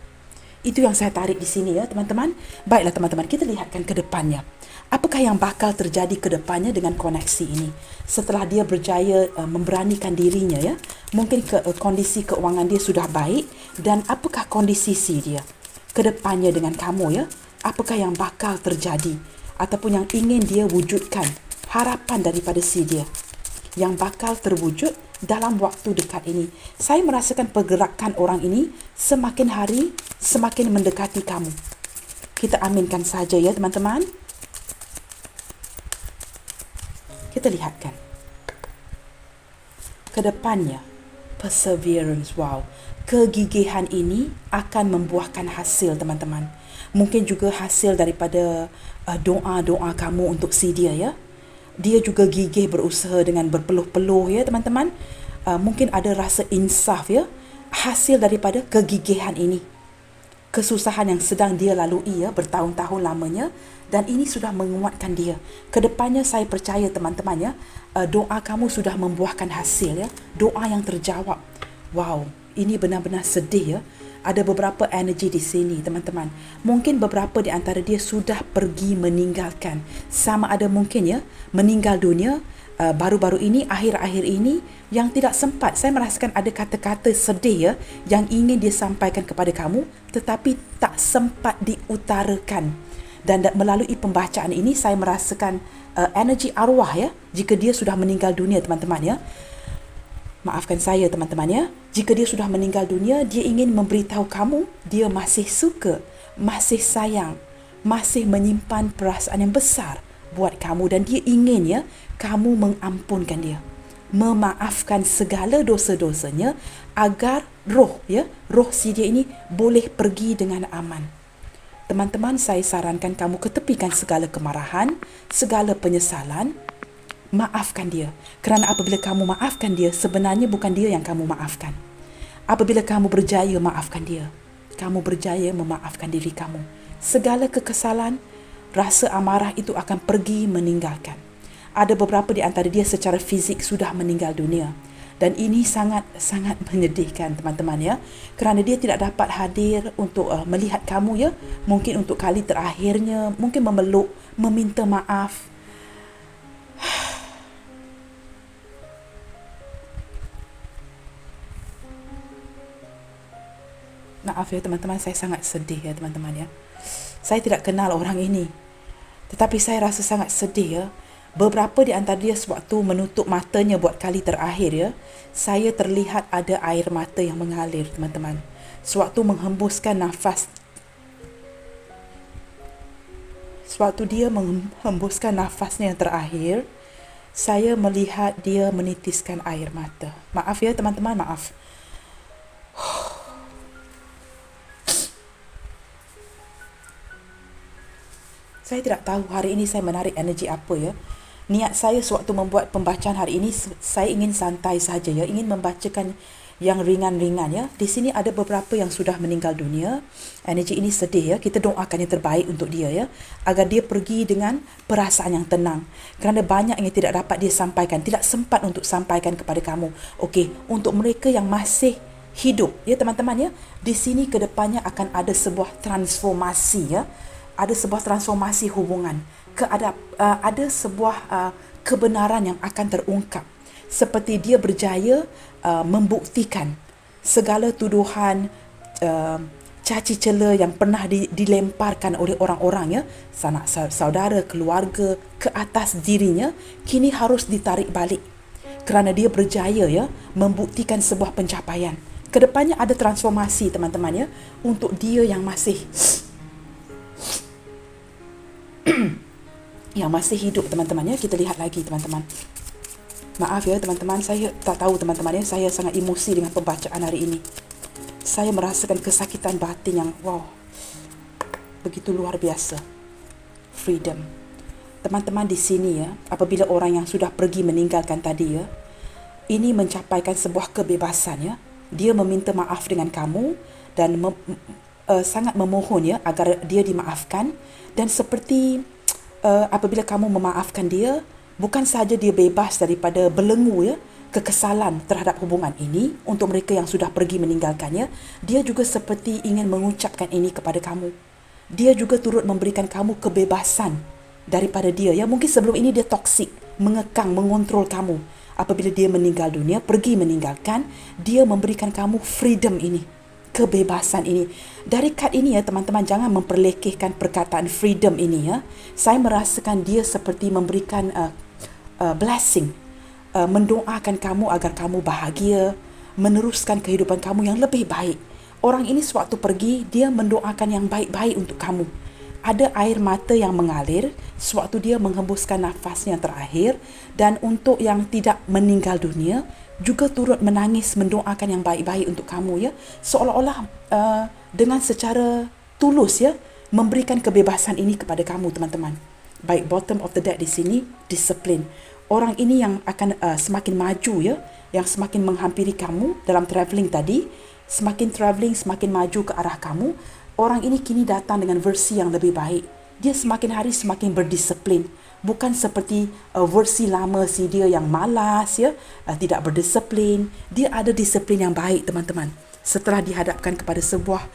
Itu yang saya tarik di sini ya teman-teman. Baiklah teman-teman, kita lihatkan ke depannya. Apakah yang bakal terjadi ke depannya dengan koneksi ini? Setelah dia berjaya memberanikan dirinya ya, mungkin kondisi keuangan dia sudah baik, dan apakah kondisi si dia ke depannya dengan kamu ya? Apakah yang bakal terjadi ataupun yang ingin dia wujudkan, harapan daripada si dia yang bakal terwujud dalam waktu dekat ini? Saya merasakan pergerakan orang ini semakin hari semakin mendekati kamu. Kita aminkan saja ya teman-teman. Kita lihatkan ke depannya. Perseverance, wow. Kegigihan ini akan membuahkan hasil teman-teman. Mungkin juga hasil daripada doa-doa kamu untuk si dia ya. Dia juga gigih berusaha dengan berpeluh-peluh ya teman-teman. Mungkin ada rasa insaf ya, hasil daripada kegigihan ini. Kesusahan yang sedang dia lalui ya, bertahun-tahun lamanya, dan ini sudah menguatkan dia. Kedepannya saya percaya teman-teman ya, doa kamu sudah membuahkan hasil ya, doa yang terjawab. Wow, ini benar-benar sedih ya. Ada beberapa energi di sini teman-teman. Mungkin beberapa di antara dia sudah pergi meninggalkan. Sama ada mungkin ya, meninggal dunia baru-baru ini, akhir-akhir ini, yang tidak sempat. Saya merasakan ada kata-kata sedih ya, yang ingin dia sampaikan kepada kamu, tetapi tak sempat diutarakan. Dan melalui pembacaan ini, saya merasakan energi arwah ya, jika dia sudah meninggal dunia teman-teman ya. Maafkan saya teman-teman ya. Jika dia sudah meninggal dunia, dia ingin memberitahu kamu, dia masih suka, masih sayang, masih menyimpan perasaan yang besar buat kamu, dan dia ingin ya, kamu mengampunkan dia, memaafkan segala dosa-dosanya, agar roh si dia ini boleh pergi dengan aman. Teman-teman, saya sarankan kamu ketepikan segala kemarahan, segala penyesalan. Maafkan dia. Kerana apabila kamu maafkan dia, sebenarnya bukan dia yang kamu maafkan. Apabila kamu berjaya maafkan dia, kamu berjaya memaafkan diri kamu. Segala kekesalan, rasa amarah itu akan pergi meninggalkan. Ada beberapa di antara dia secara fizik sudah meninggal dunia. Dan ini sangat-sangat menyedihkan teman-teman ya. Kerana dia tidak dapat hadir untuk melihat kamu ya. Mungkin untuk kali terakhirnya, mungkin memeluk, meminta maaf. Maaf ya teman-teman, saya sangat sedih ya teman-teman ya. Saya tidak kenal orang ini, tetapi saya rasa sangat sedih ya. Beberapa di antara dia sewaktu menutup matanya buat kali terakhir ya, saya terlihat ada air mata yang mengalir teman-teman. Sewaktu menghembuskan nafas, sewaktu dia menghembuskan nafasnya yang terakhir, saya melihat dia menitiskan air mata. Maaf ya teman-teman, maaf. Saya tidak tahu hari ini saya menarik energi apa ya. Niat saya sewaktu membuat pembacaan hari ini, saya ingin santai saja ya, ingin membacakan yang ringan-ringan ya. Di sini ada beberapa yang sudah meninggal dunia. Energi ini sedih ya. Kita doakan yang terbaik untuk dia ya, agar dia pergi dengan perasaan yang tenang. Kerana banyak yang tidak dapat dia sampaikan, tidak sempat untuk sampaikan kepada kamu. Okey, untuk mereka yang masih hidup ya teman-teman ya, di sini kedepannya akan ada sebuah transformasi ya. Ada sebuah transformasi hubungan, ada sebuah kebenaran yang akan terungkap, seperti dia berjaya membuktikan segala tuduhan, caci cela yang pernah dilemparkan oleh orang-orang ya, sanak saudara, keluarga ke atas dirinya, kini harus ditarik balik kerana dia berjaya ya membuktikan sebuah pencapaian. Kedepannya ada transformasi teman-teman ya, untuk dia yang masih yang masih hidup teman-teman ya. Kita lihat lagi teman-teman. Maaf ya teman-teman, saya tak tahu teman-teman ya, saya sangat emosi dengan pembacaan hari ini. Saya merasakan kesakitan batin yang begitu luar biasa. Freedom. Teman-teman di sini ya, apabila orang yang sudah pergi meninggalkan tadi ya, ini mencapaikan sebuah kebebasan ya. Dia meminta maaf dengan kamu dan sangat memohon ya agar dia dimaafkan. Dan seperti apabila kamu memaafkan dia, bukan sahaja dia bebas daripada belenggu ya, kekesalan terhadap hubungan ini untuk mereka yang sudah pergi meninggalkannya, dia juga seperti ingin mengucapkan ini kepada kamu. Dia juga turut memberikan kamu kebebasan daripada dia ya. Mungkin sebelum ini dia toksik, mengekang, mengontrol kamu. Apabila dia meninggal dunia, pergi meninggalkan, dia memberikan kamu freedom ini, kebebasan ini. Dari kad ini ya teman-teman, jangan memperlekehkan perkataan freedom ini ya. Saya merasakan dia seperti memberikan blessing, mendoakan kamu agar kamu bahagia, meneruskan kehidupan kamu yang lebih baik. Orang ini sewaktu pergi, dia mendoakan yang baik-baik untuk kamu. Ada air mata yang mengalir sewaktu dia menghembuskan nafasnya yang terakhir. Dan untuk yang tidak meninggal dunia, juga turut menangis mendoakan yang baik-baik untuk kamu ya. Seolah-olah dengan secara tulus ya, memberikan kebebasan ini kepada kamu teman-teman. Baik, bottom of the deck di sini, disiplin. Orang ini yang akan semakin maju ya, yang semakin menghampiri kamu dalam travelling tadi. Semakin travelling, semakin maju ke arah kamu. Orang ini kini datang dengan versi yang lebih baik. Dia semakin hari semakin berdisiplin. Bukan seperti versi lama si dia yang malas ya, tidak berdisiplin. Dia ada disiplin yang baik teman-teman. Setelah dihadapkan kepada sebuah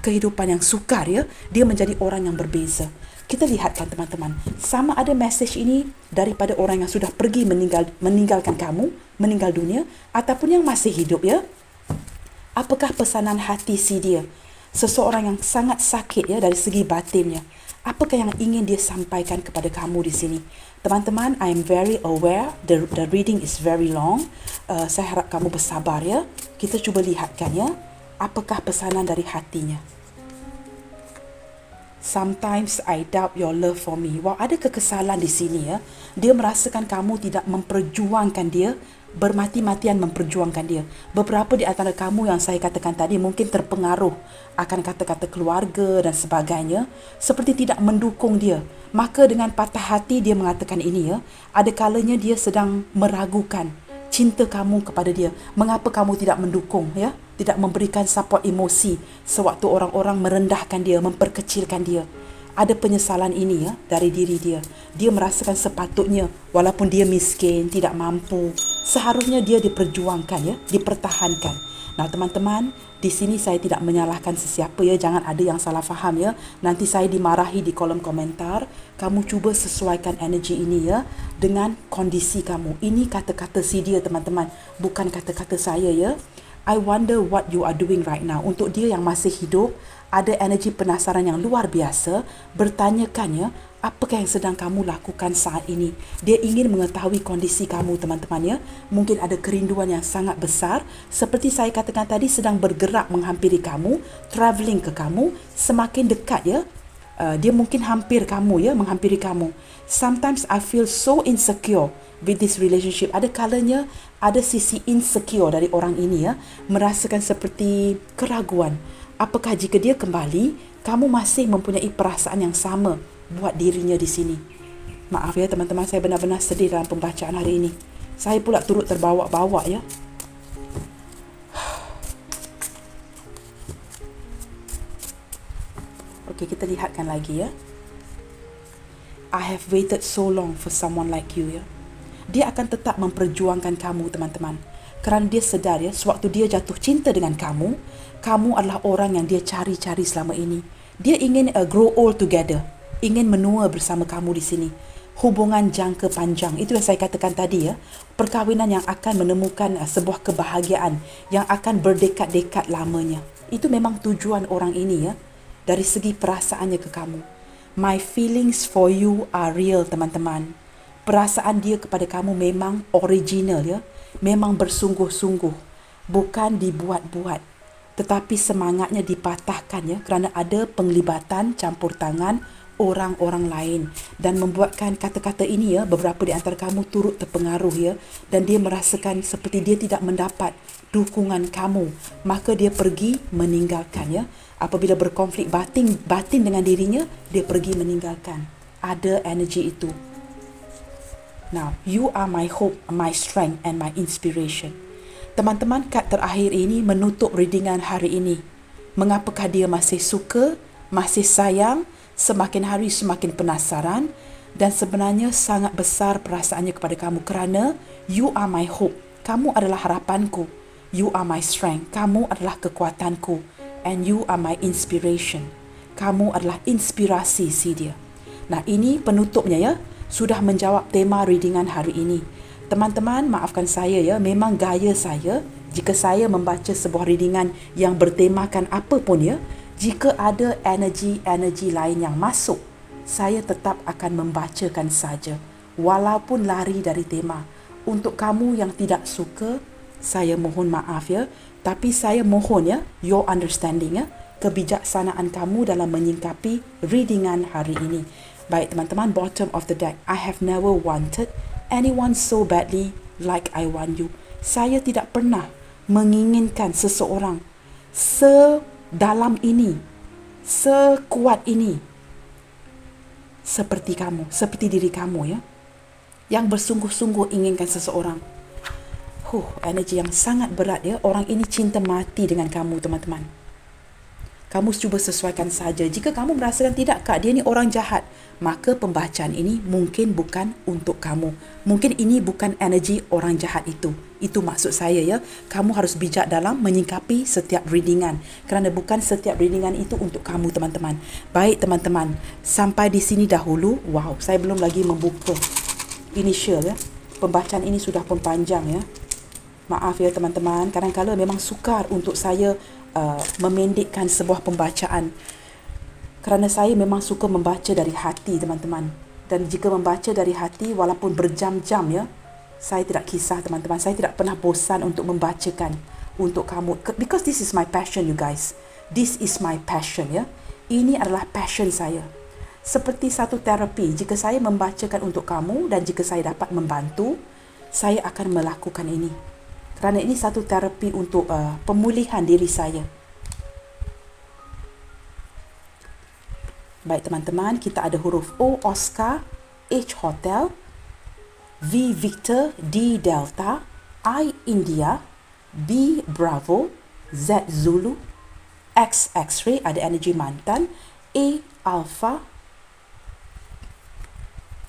kehidupan yang sukar ya, dia menjadi orang yang berbeza. Kita lihatkan teman-teman, sama ada message ini daripada orang yang sudah pergi meninggalkan kamu, meninggal dunia, ataupun yang masih hidup ya. Apakah pesanan hati si dia? Seseorang yang sangat sakit ya dari segi batinnya. Apakah yang ingin dia sampaikan kepada kamu di sini? Teman-teman, I am very aware. The reading is very long. Saya harap kamu bersabar ya. Kita cuba lihatkan ya. Apakah pesanan dari hatinya? Sometimes I doubt your love for me. Wah, ada kekesalan di sini ya. Dia merasakan kamu tidak memperjuangkan dia, bermati-matian memperjuangkan dia. Beberapa di antara kamu yang saya katakan tadi mungkin terpengaruh akan kata-kata keluarga dan sebagainya, seperti tidak mendukung dia. Maka dengan patah hati dia mengatakan ini ya. Ada kalanya dia sedang meragukan cinta kamu kepada dia. Mengapa kamu tidak mendukung ya? Tidak memberikan support emosi sewaktu orang-orang merendahkan dia, memperkecilkan dia. Ada penyesalan ini ya dari diri dia. Dia merasakan sepatutnya walaupun dia miskin, tidak mampu, seharusnya dia diperjuangkan ya, dipertahankan. Nah teman-teman, di sini saya tidak menyalahkan sesiapa ya, jangan ada yang salah faham ya. Nanti saya dimarahi di kolom komentar. Kamu cuba sesuaikan energi ini ya dengan kondisi kamu. Ini kata-kata si dia teman-teman, bukan kata-kata saya ya. I wonder what you are doing right now. Untuk dia yang masih hidup, ada energi penasaran yang luar biasa, bertanyakannya, apakah yang sedang kamu lakukan saat ini? Dia ingin mengetahui kondisi kamu teman-teman ya. Mungkin ada kerinduan yang sangat besar, seperti saya katakan tadi, sedang bergerak menghampiri kamu, travelling ke kamu, semakin dekat ya. Dia mungkin hampir kamu ya, menghampiri kamu. Sometimes I feel so insecure with this relationship. Ada kalanya ada sisi insecure dari orang ini ya, merasakan seperti keraguan. Apakah jika dia kembali, kamu masih mempunyai perasaan yang sama buat dirinya di sini. Maaf ya teman-teman, saya benar-benar sedih dalam pembacaan hari ini. Saya pula turut terbawa-bawa ya. Okey, kita lihatkan lagi ya. I have waited so long for someone like you ya. Dia akan tetap memperjuangkan kamu teman-teman. Kerana dia sedar ya, sewaktu dia jatuh cinta dengan kamu, kamu adalah orang yang dia cari-cari selama ini. Dia ingin grow old together. Ingin menua bersama kamu di sini. Hubungan jangka panjang. Itu yang saya katakan tadi ya. Perkahwinan yang akan menemukan sebuah kebahagiaan yang akan berdekad-dekad lamanya. Itu memang tujuan orang ini ya. Dari segi perasaannya ke kamu. My feelings for you are real teman-teman. Perasaan dia kepada kamu memang original ya. Memang bersungguh-sungguh. Bukan dibuat-buat. Tetapi semangatnya dipatahkan ya. Kerana ada penglibatan campur tangan orang-orang lain. Dan membuatkan kata-kata ini ya. Beberapa di antara kamu turut terpengaruh ya. Dan dia merasakan seperti dia tidak mendapat dukungan kamu. Maka dia pergi meninggalkan ya. Apabila berkonflik batin dengan dirinya, dia pergi meninggalkan. Ada energi itu. Now, you are my hope, my strength and my inspiration. Teman-teman, kad terakhir ini menutup readingan hari ini. Mengapakah dia masih suka, masih sayang, semakin hari semakin penasaran dan sebenarnya sangat besar perasaannya kepada kamu kerana you are my hope. Kamu adalah harapanku. You are my strength. Kamu adalah kekuatanku. And you are my inspiration. Kamu adalah inspirasi si dia. Nah, ini penutupnya ya. Sudah menjawab tema readingan hari ini. Teman-teman, maafkan saya ya. Memang gaya saya, jika saya membaca sebuah readingan yang bertemakan apa pun ya, jika ada energi-energi lain yang masuk, saya tetap akan membacakan saja. Walaupun lari dari tema. Untuk kamu yang tidak suka, saya mohon maaf ya. Tapi saya mohon ya, your understanding ya, kebijaksanaan kamu dalam menyingkapi readingan hari ini. Baik teman-teman, bottom of the deck. I have never wanted anyone so badly like I want you. Saya tidak pernah menginginkan seseorang sedalam ini, sekuat ini, seperti kamu, seperti diri kamu ya, yang bersungguh-sungguh inginkan seseorang. Energi yang sangat berat ya. Orang ini cinta mati dengan kamu teman-teman. Kamu cuba sesuaikan saja. Jika kamu merasakan tidak kak, dia ni orang jahat, maka pembacaan ini mungkin bukan untuk kamu. Mungkin ini bukan energi orang jahat itu. Itu maksud saya ya. Kamu harus bijak dalam menyingkapi setiap readingan. Kerana bukan setiap readingan itu untuk kamu teman-teman. Baik teman-teman, sampai di sini dahulu. Wow, saya belum lagi membuka initial ya. Pembacaan ini sudah pun panjang ya. Maaf ya teman-teman, kadang-kadang memang sukar untuk saya memendekkan sebuah pembacaan. Kerana saya memang suka membaca dari hati teman-teman. Dan jika membaca dari hati, walaupun berjam-jam ya, saya tidak kisah teman-teman. Saya tidak pernah bosan untuk membacakan untuk kamu. Because this is my passion you guys. This is my passion ya. Ini adalah passion saya. Seperti satu terapi, jika saya membacakan untuk kamu dan jika saya dapat membantu, saya akan melakukan ini. Kerana ini satu terapi untuk pemulihan diri saya. Baik teman-teman, kita ada huruf O Oscar, H Hotel, V Victor, D Delta, I India, B Bravo, Z Zulu, X X-ray, ada energi mantan, A Alpha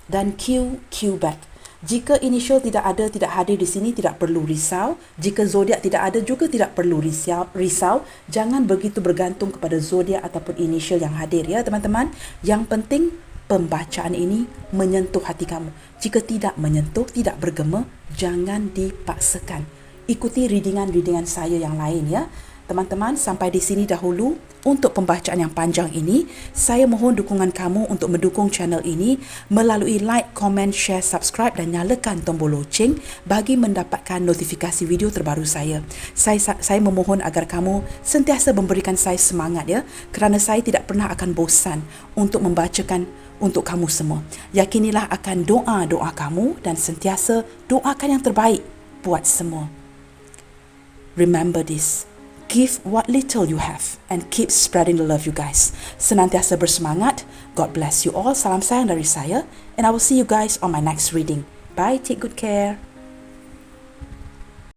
dan Q Quebec. Jika initial tidak ada, tidak hadir di sini, tidak perlu risau. Jika zodiak tidak ada juga tidak perlu risau. Jangan begitu bergantung kepada zodiak ataupun initial yang hadir ya teman-teman. Yang penting pembacaan ini menyentuh hati kamu. Jika tidak menyentuh, tidak bergema, jangan dipaksakan. Ikuti readingan-readingan saya yang lain ya. Teman-teman, sampai di sini dahulu untuk pembacaan yang panjang ini. Saya mohon dukungan kamu untuk mendukung channel ini melalui like, comment, share, subscribe dan nyalakan tombol loceng bagi mendapatkan notifikasi video terbaru saya. Saya memohon agar kamu sentiasa memberikan saya semangat ya, kerana saya tidak pernah akan bosan untuk membacakan untuk kamu semua. Yakinilah akan doa-doa kamu dan sentiasa doakan yang terbaik buat semua. Remember this. Give what little you have and keep spreading the love, you guys. Senantiasa bersemangat. God bless you all. Salam sayang dari saya, and I will see you guys on my next reading. Bye, take good care.